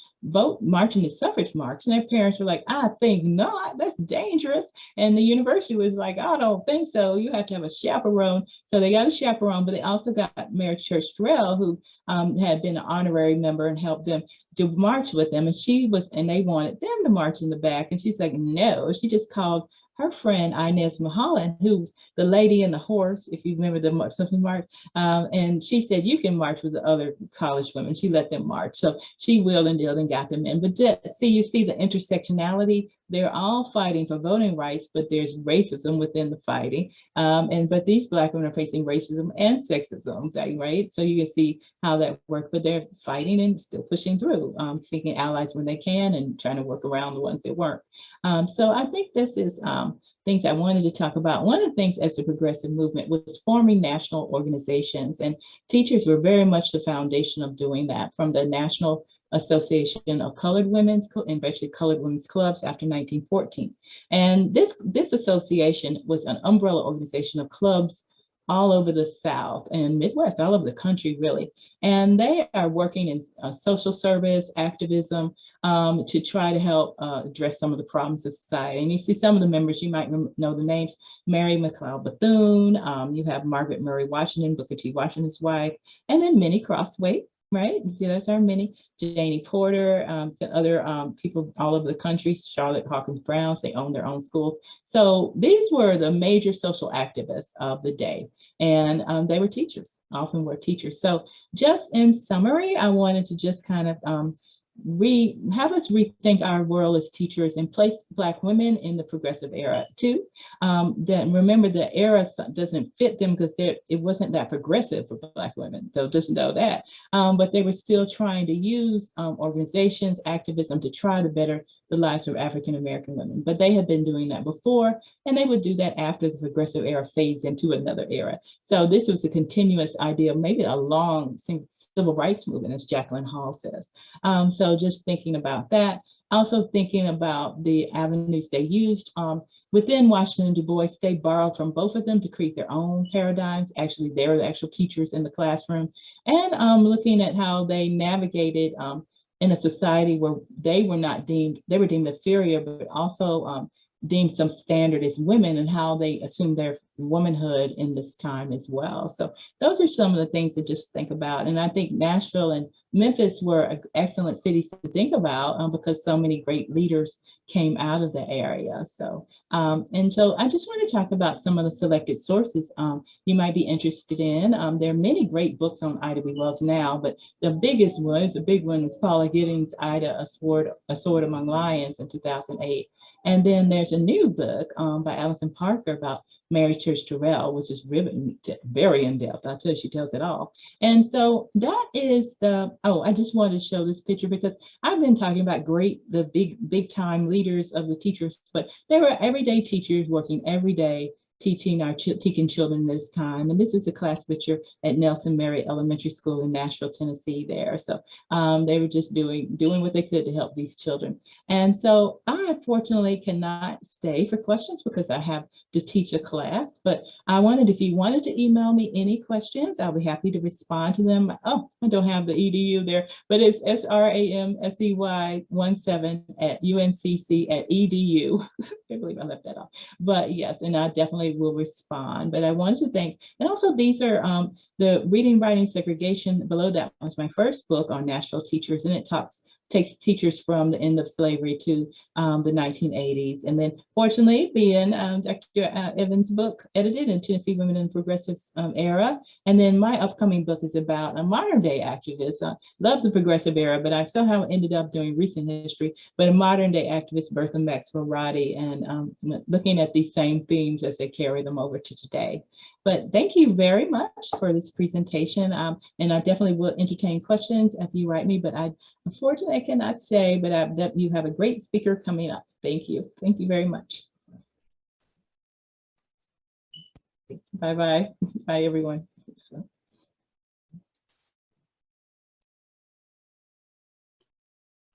march in the suffrage march. And their parents were like, I think not, that's dangerous. And the university was like, I don't think so. You have to have a chaperone. So they got a chaperone, but they also got Mary Church Terrell, who had been an honorary member and helped them to march with them. And they wanted them to march in the back. And she's like, no. She just called her friend Inez Mulholland, who's the lady and the horse, if you remember the something march, and she said, you can march with the other college women. She let them march. So she wheeled and dealed and got them in. But you see the intersectionality. They're all fighting for voting rights, but there's racism within the fighting. But these Black women are facing racism and sexism, right? So you can see how that works, but they're fighting and still pushing through, seeking allies when they can and trying to work around the ones that weren't. So I think this is things I wanted to talk about. One of the things as the progressive movement was forming national organizations, and teachers were very much the foundation of doing that, from the National Association of Colored Women's and basically Colored Women's Clubs after 1914. And this association was an umbrella organization of clubs all over the South and Midwest, all over the country, really. And they are working in social service, activism, to try to help address some of the problems of society. And you see some of the members, you might know the names: Mary McLeod Bethune, you have Margaret Murray Washington, Booker T. Washington's wife, and then Minnie Crossway, right? You see, that's our Minnie. Janie Porter, other people all over the country, Charlotte Hawkins Brown, they own their own schools. So these were the major social activists of the day. And they were teachers, often were teachers. So just in summary, I wanted to just kind of have us rethink our world as teachers and place Black women in the progressive era too. Then remember, the era doesn't fit them because it wasn't that progressive for Black women, so just know that. But they were still trying to use organizations, activism to try to better the lives of African American women. But they had been doing that before, and they would do that after the progressive era fades into another era. So this was a continuous idea, maybe a long civil rights movement, as Jacqueline Hall says. So just thinking about that, also thinking about the avenues they used. Within Washington and Du Bois, they borrowed from both of them to create their own paradigms. Actually, they were the actual teachers in the classroom. And looking at how they navigated in a society where they were deemed inferior, but also deemed some standard as women, and how they assumed their womanhood in this time as well. So those are some of the things to just think about. And I think Nashville and Memphis were excellent cities to think about because so many great leaders came out of the area. So, and so I just want to talk about some of the selected sources you might be interested in. There are many great books on Ida B. Wells now, but the biggest one, the big one, is Paula Giddings' Ida, A Sword Among Lions in 2008. And then there's a new book by Allison Parker about Mary Church Terrell, which is very in-depth. I'll tell you, she tells it all. And so that is I just wanted to show this picture because I've been talking about the big time leaders of the teachers, but they were everyday teachers working every day, teaching children this time. And this is a class picture at Nelson Mary Elementary School in Nashville, Tennessee there. So they were just doing what they could to help these children. And so I unfortunately cannot stay for questions because I have to teach a class, but if you wanted to email me any questions, I'll be happy to respond to them. Oh, I don't have the edu there, but it's SRAMSEY17@uncc.edu. I can't believe I left that off. But yes, and I definitely will respond. But I wanted to thank, and also these are the reading, writing, segregation. Below that was my first book on Nashville teachers, and it takes teachers from the end of slavery to the 1980s. And then fortunately, being Dr. Evans' book edited in Tennessee Women in the Progressive Era. And then my upcoming book is about a modern day activist. I love the progressive era, but I somehow ended up doing recent history, but a modern day activist, Bertha Maxwell Roddy, and looking at these same themes as they carry them over to today. But thank you very much for this presentation. And I definitely will entertain questions if you write me, but unfortunately I cannot say, but you have a great speaker coming up. Thank you. Thank you very much. Bye-bye. Bye, everyone.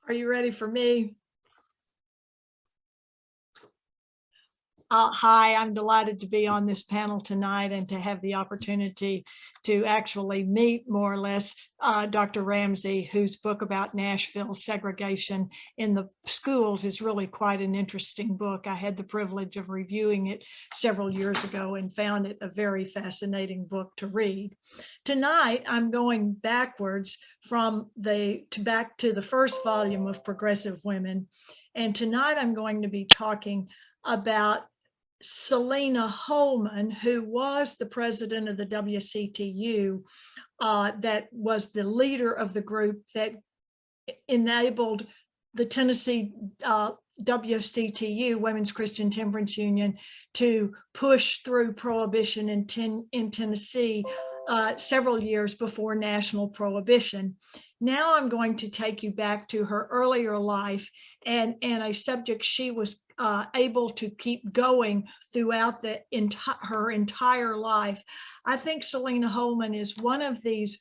Are you ready for me? Hi, I'm delighted to be on this panel tonight and to have the opportunity to actually meet more or less Dr. Ramsey, whose book about Nashville segregation in the schools is really quite an interesting book. I had the privilege of reviewing it several years ago and found it a very fascinating book to read. Tonight, I'm going backwards back to the first volume of Progressive Women. And tonight I'm going to be talking about Selena Holman, who was the president of the WCTU, that was the leader of the group that enabled the Tennessee WCTU, Women's Christian Temperance Union, to push through prohibition in Tennessee several years before national prohibition. Now I'm going to take you back to her earlier life and a subject she was able to keep going throughout her entire life. I think Selena Holman is one of these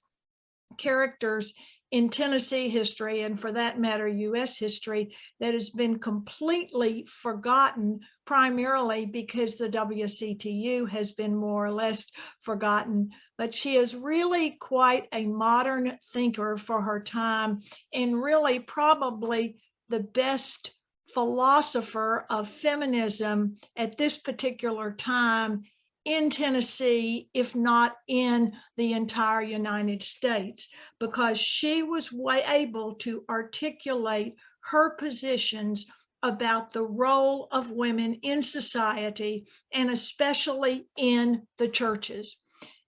characters in Tennessee history, and for that matter, US history, that has been completely forgotten, primarily because the WCTU has been more or less forgotten. But she is really quite a modern thinker for her time, and really probably the best philosopher of feminism at this particular time in Tennessee, if not in the entire United States, because she was able to articulate her positions about the role of women in society, and especially in the churches.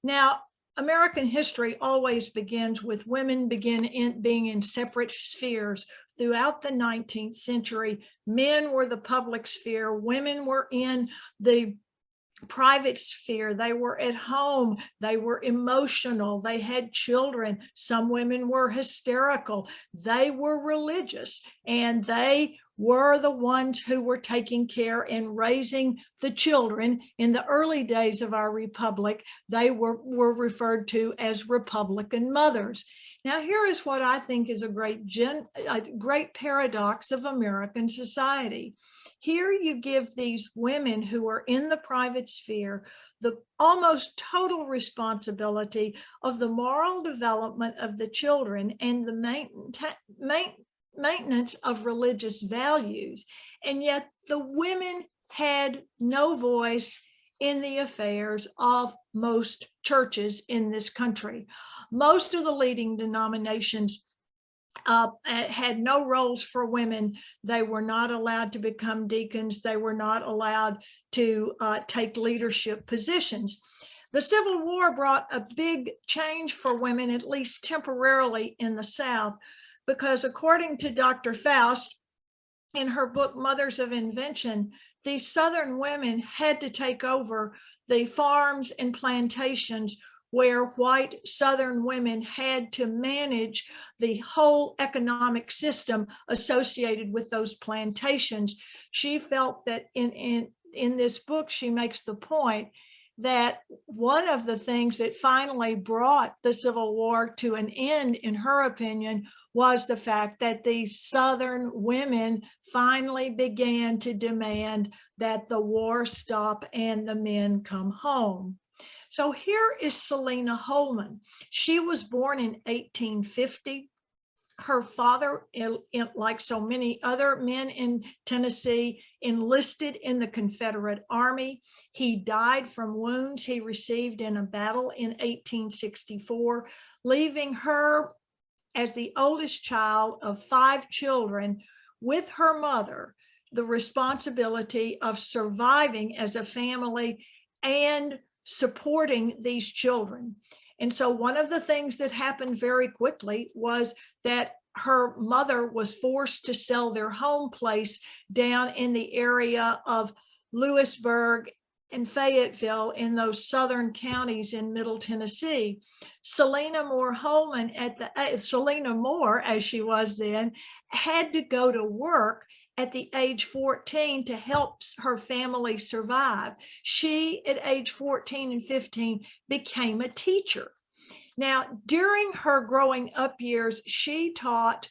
Now, American history always begins with women being in separate spheres. Throughout the 19th century, men were the public sphere, women were in the private sphere. They were at home, they were emotional, they had children. Some women were hysterical, they were religious, and they were the ones who were taking care and raising the children. In the early days of our republic, they were referred to as Republican mothers. Now, here is what I think is a great paradox of American society. Here you give these women who are in the private sphere the almost total responsibility of the moral development of the children and the maintenance of religious values. And yet the women had no voice in the affairs of most churches in this country. Most of the leading denominations had no roles for women. They were not allowed to become deacons. They were not allowed to take leadership positions. The Civil War brought a big change for women, at least temporarily in the South, because according to Dr. Faust, in her book, Mothers of Invention, these Southern women had to take over the farms and plantations where white Southern women had to manage the whole economic system associated with those plantations. She felt that in this book, she makes the point that one of the things that finally brought the Civil War to an end, in her opinion, was the fact that these Southern women finally began to demand that the war stop and the men come home. So here is Selina Holman. She was born in 1850. Her father, like so many other men in Tennessee, enlisted in the Confederate Army. He died from wounds he received in a battle in 1864, leaving her as the oldest child of 5 children with her mother, the responsibility of surviving as a family and supporting these children. And so one of the things that happened very quickly was that her mother was forced to sell their home place down in the area of Lewisburg and Fayetteville in those southern counties in Middle Tennessee. Selina Moore, as she was then, had to go to work at the age 14 to help her family survive. She, at age 14 and 15, became a teacher. Now, during her growing up years, she taught,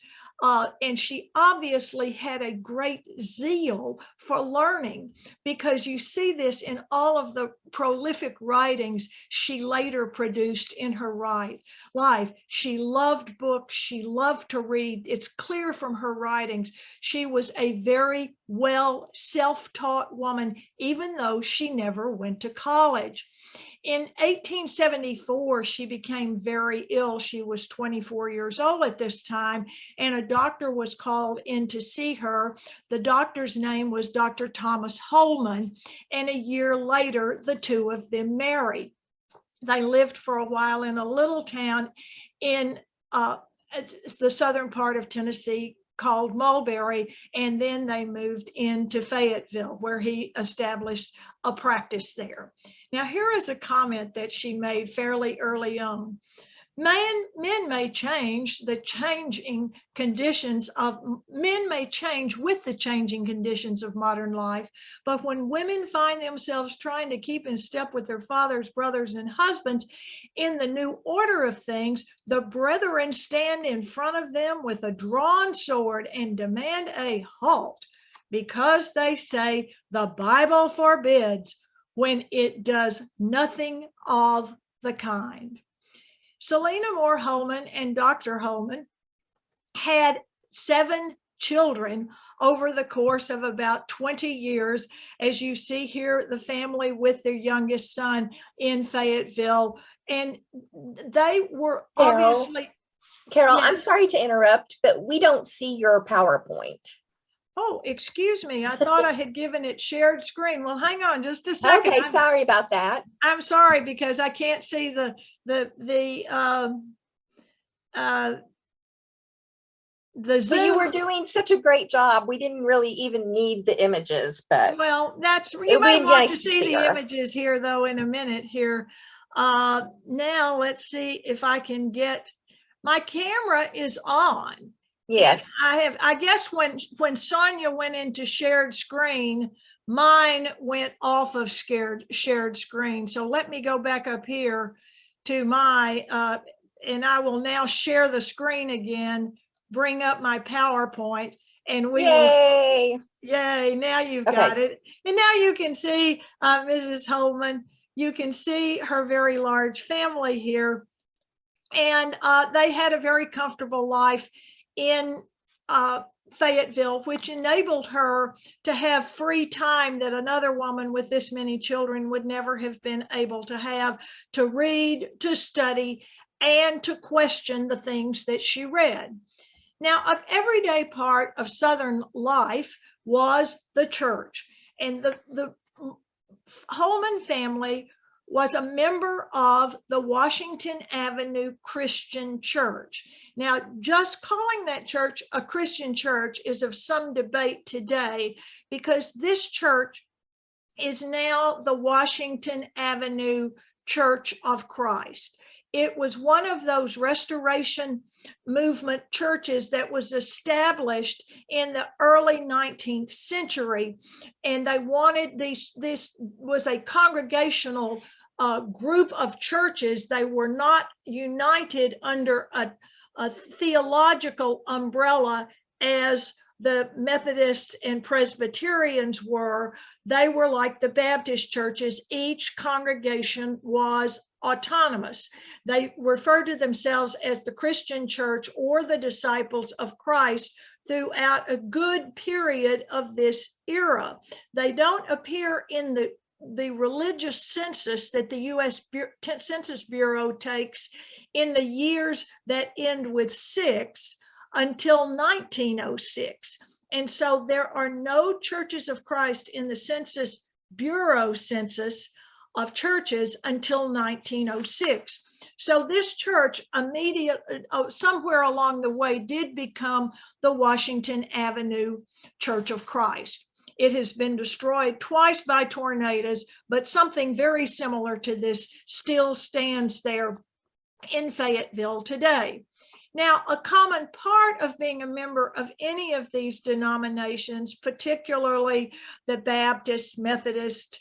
and she obviously had a great zeal for learning, because you see this in all of the prolific writings she later produced in her life. She loved books. She loved to read. It's clear from her writings. She was a very well self-taught woman, even though she never went to college. In 1874, she became very ill. She was 24 years old at this time, and a doctor was called in to see her. The doctor's name was Dr. Thomas Holman, and a year later, the two of them married. They lived for a while in a little town in the southern part of Tennessee called Mulberry, and then they moved into Fayetteville, where he established a practice there. Now, here is a comment that she made fairly early on. Men may change the changing conditions of, men may change with the changing conditions of modern life, but when women find themselves trying to keep in step with their fathers, brothers, and husbands in the new order of things, the brethren stand in front of them with a drawn sword and demand a halt, because they say the Bible forbids, when it does nothing of the kind. Selena Moore Holman and Dr. Holman had 7 children over the course of about 20 years. As you see here, the family with their youngest son in Fayetteville. And they were obviously— Carole, Yes. I'm sorry to interrupt, but we don't see your PowerPoint. Oh, excuse me. I thought I had given it shared screen. Well, hang on just a second. Okay, sorry about that. I'm sorry, because I can't see the Zoom. So you were doing such a grert job. We didn't really even need the images, but Well, that's, It you would might be want nice to to see see the her. images here though in a minute here. Now let's see if I can get, my camera is on. yes. And I guess when Sonya went into shared screen, mine went off of shared screen. So let me go back up here to my, and I will now share the screen again, bring up my PowerPoint, and we will, Yay. yay, now you've Okay. got it. And now you can see Mrs. Holman, you can see her very large family here. And they had a very comfortable life in Fayetteville, which enabled her to have free time that another woman with this many children would never have been able to have, to read, to study, and to question the things that she read. Now, an everyday part of Southern life was the church, and the Holman family was a member of the Washington Avenue Christian Church. Now, just calling that church a Christian church is of some debate today, because this church is now the Washington Avenue Church of Christ. It was one of those Restoration Movement churches that was established in the early 19th century. And they wanted this was a congregational group of churches. They were not united under a theological umbrella as the Methodists and Presbyterians were. They were like the Baptist churches. Each congregation was autonomous. They referred to themselves as the Christian church or the disciples of Christ throughout a good period of this era. They don't appear in the religious census that the U.S. Census Bureau takes in the years that end with 6 until 1906. And so there are no churches of Christ in the Census Bureau census of churches until 1906. So this church immediately, somewhere along the way, did become the Washington Avenue Church of Christ. It has been destroyed twice by tornadoes, but something very similar to this still stands there in Fayetteville today. Now, a common part of being a member of any of these denominations, particularly the Baptist, Methodist,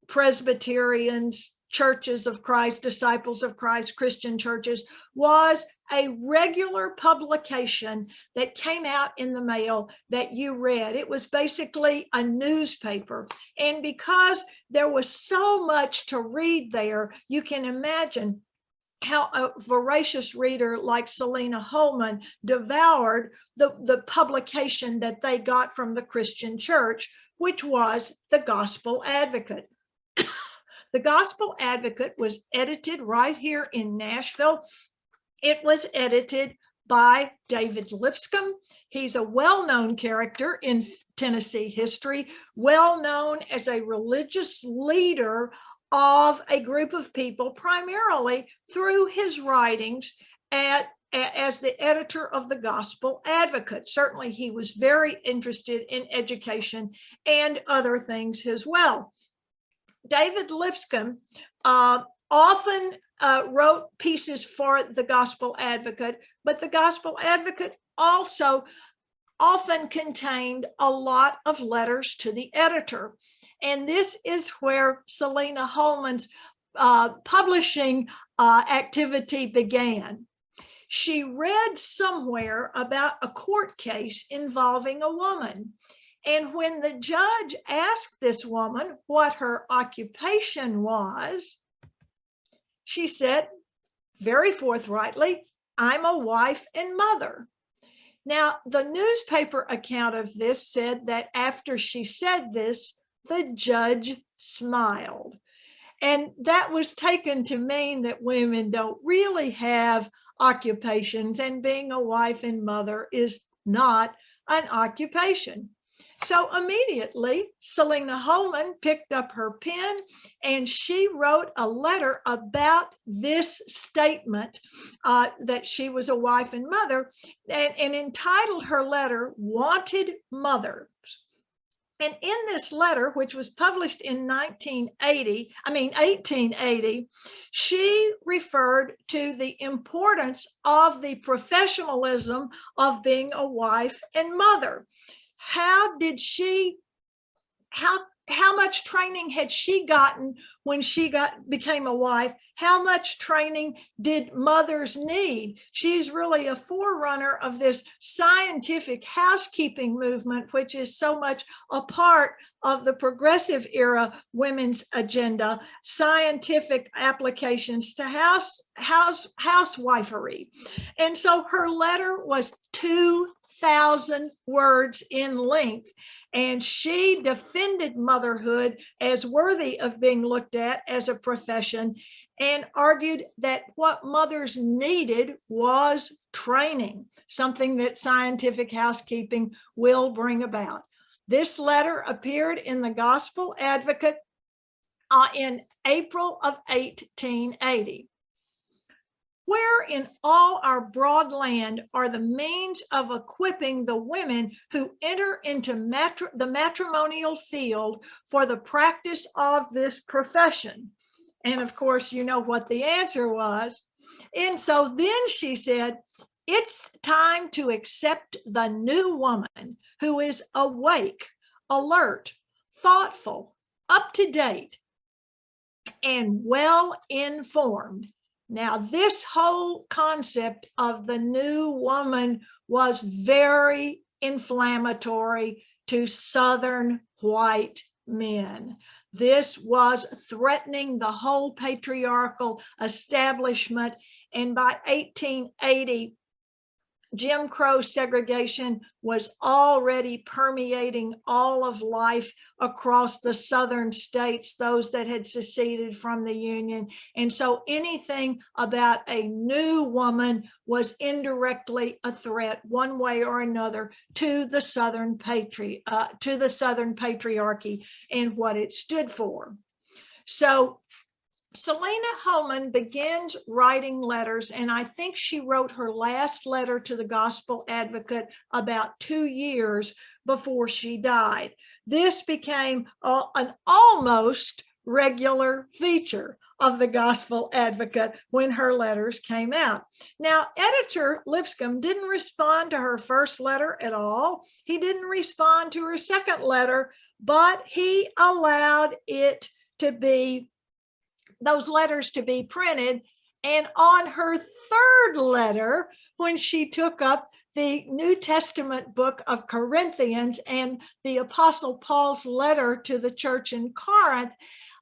Presbyterians, Churches of Christ, Disciples of Christ, Christian churches, was a regular publication that came out in the mail that you read. It was basically a newspaper. And because there was so much to read there, you can imagine how a voracious reader like Selena Holman devoured the publication that they got from the Christian church, which was the Gospel Advocate. The Gospel Advocate was edited right here in Nashville. It was edited by David Lipscomb. He's a well-known character in Tennessee history, well known as a religious leader of a group of people, primarily through his writings as the editor of the Gospel Advocate. Certainly, he was very interested in education and other things as well. David Lipscomb often wrote pieces for the Gospel Advocate, but the Gospel Advocate also often contained a lot of letters to the editor. And this is where Selena Holman's publishing activity began. She read somewhere about a court case involving a woman. And when the judge asked this woman what her occupation was, she said very forthrightly, "I'm a wife and mother." Now, the newspaper account of this said that after she said this, the judge smiled. And that was taken to mean that women don't really have occupations, and being a wife and mother is not an occupation. So immediately, Selena Holman picked up her pen and she wrote a letter about this statement that she was a wife and mother, and entitled her letter, "Wanted Mothers." And in this letter, which was published in 1880, she referred to the importance of the professionalism of being a wife and mother. How much training had she gotten when she became a wife? How much training did mothers need? She's really a forerunner of this scientific housekeeping movement, which is so much a part of the progressive era women's agenda, scientific applications to housewifery. And so her letter was 2,000 words in length, and she defended motherhood as worthy of being looked at as a profession, and argued that what mothers needed was training, something that scientific housekeeping will bring about. This letter appeared in the Gospel Advocate in April of 1880. Where in all our broad land are the means of equipping the women who enter into the matrimonial field for the practice of this profession? And of course, you know what the answer was. And so then she said, it's time to accept the new woman who is awake, alert, thoughtful, up to date, and well informed. Now, this whole concept of the new woman was very inflammatory to Southern white men. This was threatening the whole patriarchal establishment. And by 1880, Jim Crow segregation was already permeating all of life across the southern states, those that had seceded from the Union. And so anything about a new woman was indirectly a threat, one way or another, to the Southern Patriarchy and what it stood for. So Selena Holman begins writing letters, and I think she wrote her last letter to the Gospel Advocate about 2 years before she died. This became an almost regular feature of the Gospel Advocate when her letters came out. Now, editor Lipscomb didn't respond to her first letter at all. He didn't respond to her second letter, but he allowed those letters to be printed. And on her third letter, when she took up the New Testament book of Corinthians and the Apostle Paul's letter to the church in Corinth,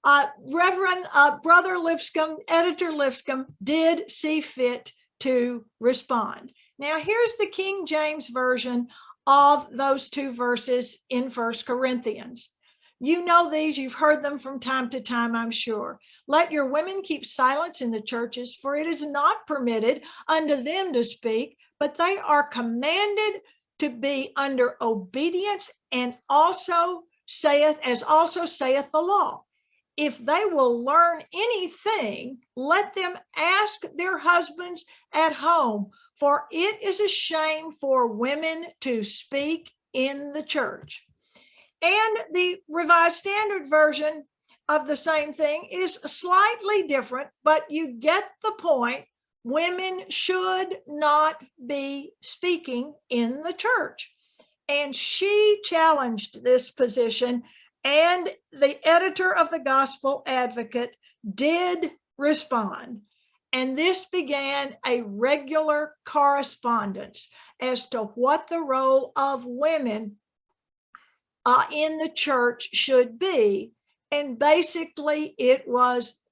Brother Lipscomb, Editor Lipscomb, did see fit to respond. Now, here's the King James Version of those two verses in 1 Corinthians. You know these, you've heard them from time to time, I'm sure. Let your women keep silence in the churches, for it is not permitted unto them to speak, but they are commanded to be under obedience, and also saith the law. If they will learn anything, let them ask their husbands at home, for it is a shame for women to speak in the church. And the Revised Standard Version of the same thing is slightly different, but you get the point. Women should not be speaking in the church. And she challenged this position, and the editor of the Gospel Advocate did respond. And this began a regular correspondence as to what the role of women in the church should be. And basically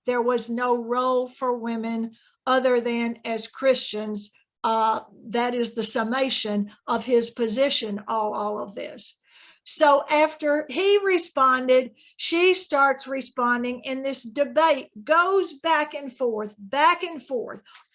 there was no role for women other than as Christians. That is the summation of his position, all of this. So after he responded, she starts responding, and this debate goes back and forth,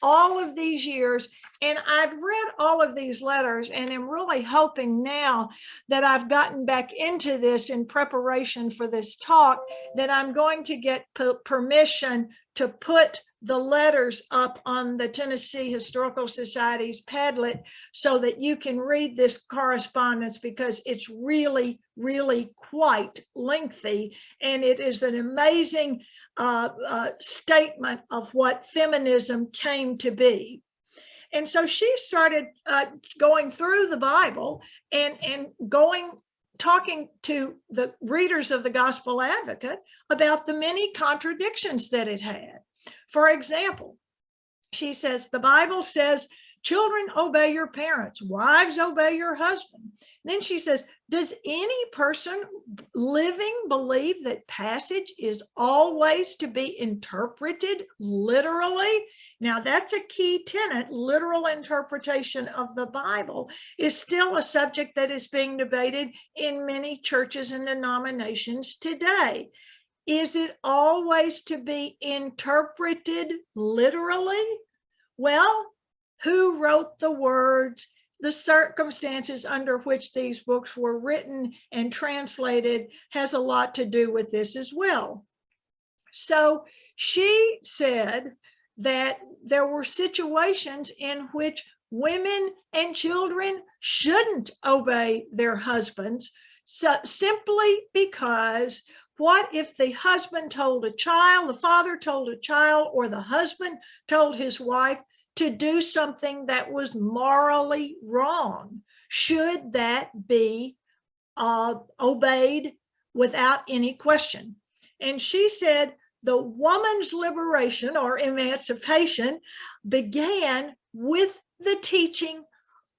all of these years. And I've read all of these letters, and am really hoping now that I've gotten back into this in preparation for this talk, that I'm going to get permission to put the letters up on the Tennessee Historical Society's Padlet so that you can read this correspondence, because it's really, really quite lengthy. And it is an amazing statement of what feminism came to be. And so she started going through the Bible and talking to the readers of the Gospel Advocate about the many contradictions that it had. For example, she says, the Bible says, children, obey your parents, wives, obey your husband. Then she says, does any person living believe that passage is always to be interpreted literally? Now, that's a key tenet. Literal interpretation of the Bible is still a subject that is being debated in many churches and denominations today. Is it always to be interpreted literally? Well, who wrote the words? The circumstances under which these books were written and translated has a lot to do with this as well. So she said that there were situations in which women and children shouldn't obey their husbands, simply because what if the husband told a child, the father told a child, or the husband told his wife to do something that was morally wrong? Should that be obeyed without any question? And she said the woman's liberation or emancipation began with the teaching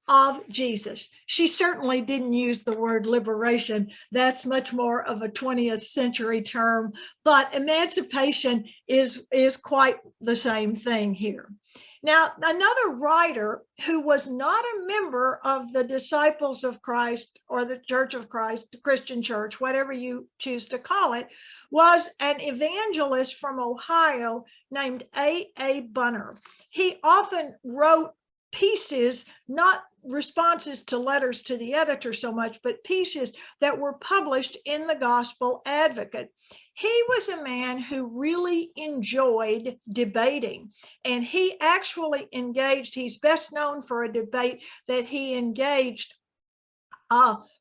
of Jesus. She certainly didn't use the word liberation. That's much more of a 20th century term, but emancipation is quite the same thing here. Now, another writer who was not a member of the Disciples of Christ or the Church of Christ, the Christian church, whatever you choose to call it, was an evangelist from Ohio named A. Bunner. He often wrote pieces, not responses to letters to the editor so much, but pieces that were published in the Gospel Advocate. He was a man who really enjoyed debating, and he actually engaged, he's best known for a debate that he engaged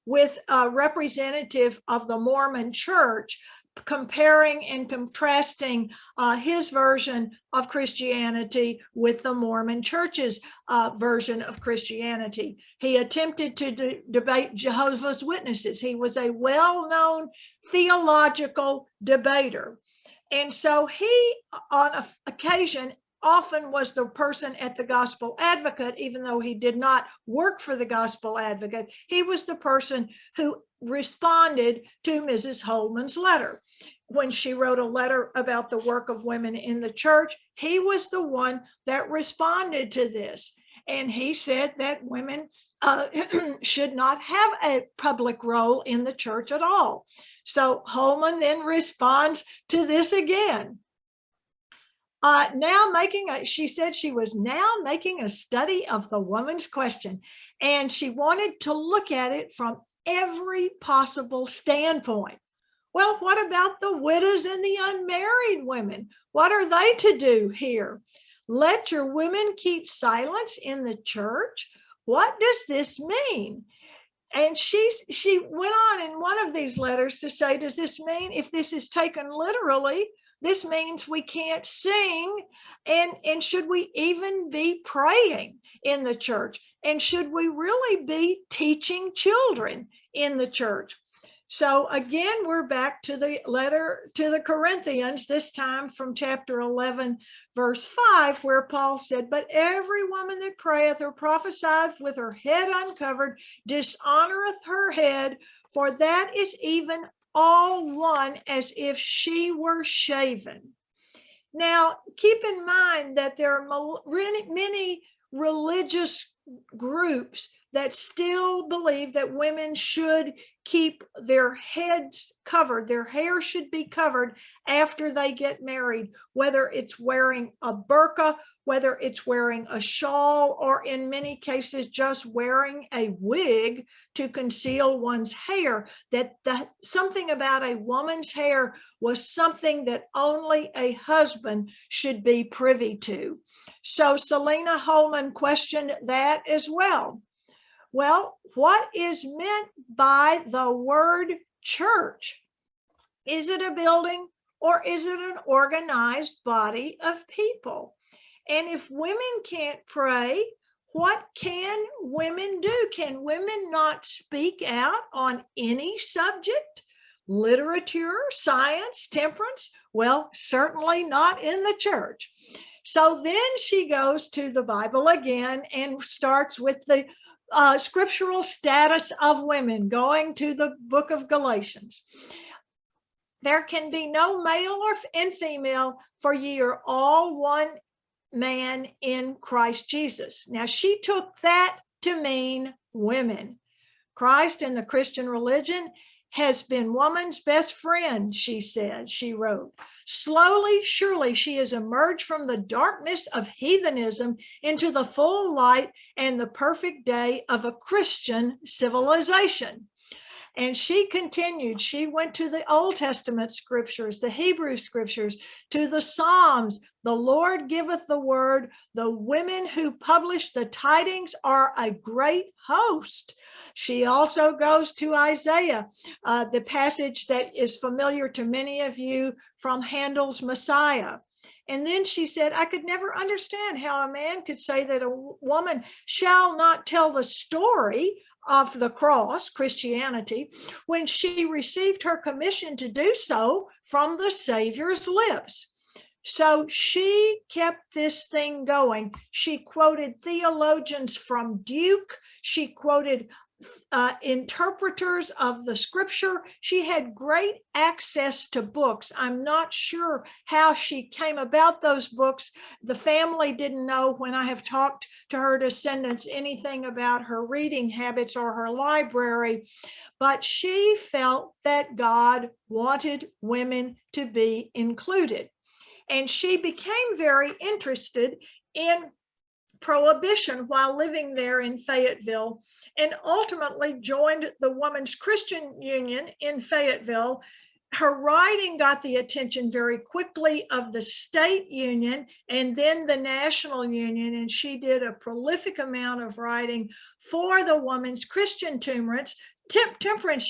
with a representative of the Mormon Church, comparing and contrasting his version of Christianity with the Mormon Church's version of Christianity. He attempted to debate Jehovah's Witnesses. He was a well-known theological debater. And so he, on occasion, often was the person at the Gospel Advocate, even though he did not work for the Gospel Advocate. He was the person who responded to Mrs. Holman's letter. When she wrote a letter about the work of women in the church, he was the one that responded to this. And he said that women should not have a public role in the church at all. So Holman then responds to this again. She said she was now making a study of the woman's question, and she wanted to look at it from every possible standpoint. Well, what about the widows and the unmarried women? What are they to do here? Let your women keep silence in the church? What does this mean? And she went on in one of these letters to say, does this mean, if this is taken literally, this means we can't sing? And should we even be praying in the church? And should we really be teaching children in the church? So again, we're back to the letter to the Corinthians, this time from chapter 11, verse 5, where Paul said, but every woman that prayeth or prophesieth with her head uncovered dishonoreth her head, for that is even all one as if she were shaven. Now, keep in mind that there are many religious groups that still believe that women should keep their heads covered. Their hair should be covered after they get married, whether it's wearing a burqa, whether it's wearing a shawl, or in many cases, just wearing a wig to conceal one's hair. That something about a woman's hair was something that only a husband should be privy to. So Selena Holman questioned that as well. Well, what is meant by the word church? Is it a building or is it an organized body of people? And if women can't pray, what can women do? Can women not speak out on any subject? Literature, science, temperance? Well, certainly not in the church. So then she goes to the Bible again and starts with the scriptural status of women, going to the book of Galatians. There can be no male and female, for ye are all one man in Christ Jesus. Now, she took that to mean women. Christ in the Christian religion has been woman's best friend, she said, she wrote. Slowly, surely, she has emerged from the darkness of heathenism into the full light and the perfect day of a Christian civilization. And she continued, she went to the Old Testament scriptures, the Hebrew scriptures, to the Psalms. The Lord giveth the word. The women who publish the tidings are a great host. She also goes to Isaiah, the passage that is familiar to many of you from Handel's Messiah. And then she said, I could never understand how a man could say that a woman shall not tell the story of the cross, Christianity, when she received her commission to do so from the Savior's lips. So she kept this thing going. She quoted theologians from Duke. She quoted interpreters of the scripture. She had great access to books. I'm not sure how she came about those books. The family didn't know, when I have talked to her descendants, anything about her reading habits or her library, but she felt that God wanted women to be included. And she became very interested in prohibition while living there in Fayetteville, and ultimately joined the Women's Christian Union in Fayetteville. Her writing got the attention very quickly of the state union and then the national union, and she did a prolific amount of writing for the Women's Christian Temperance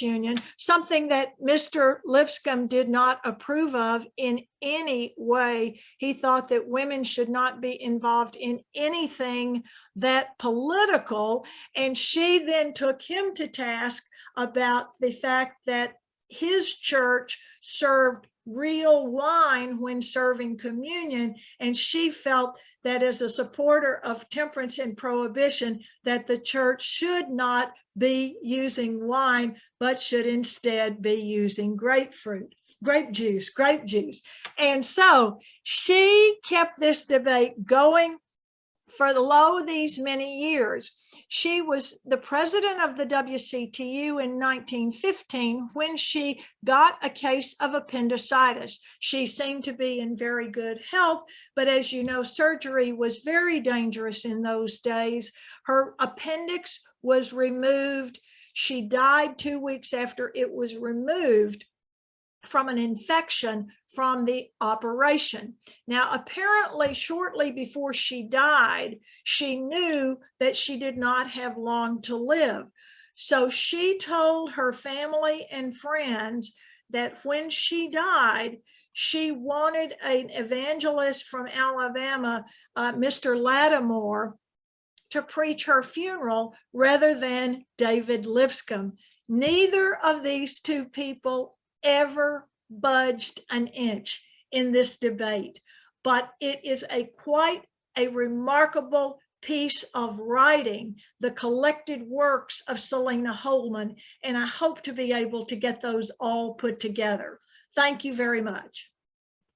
Union, something that Mr. Lipscomb did not approve of in any way. He thought that women should not be involved in anything that political, and she then took him to task about the fact that his church served real wine when serving communion, and she felt that as a supporter of temperance and prohibition, that the church should not be using wine, but should instead be using grape juice. And so she kept this debate going for these many years. She was the president of the WCTU in 1915 when she got a case of appendicitis. She seemed to be in very good health, but as you know, surgery was very dangerous in those days. Her appendix was removed. She died 2 weeks after it was removed from an infection from the operation. Now, apparently, shortly before she died, she knew that she did not have long to live. So she told her family and friends that when she died, she wanted an evangelist from Alabama, Mr. Lattimore, to preach her funeral rather than David Lipscomb. Neither of these two people ever budged an inch in this debate, but it is quite a remarkable piece of writing, the collected works of Selena Holman, and I hope to be able to get those all put together. Thank you very much.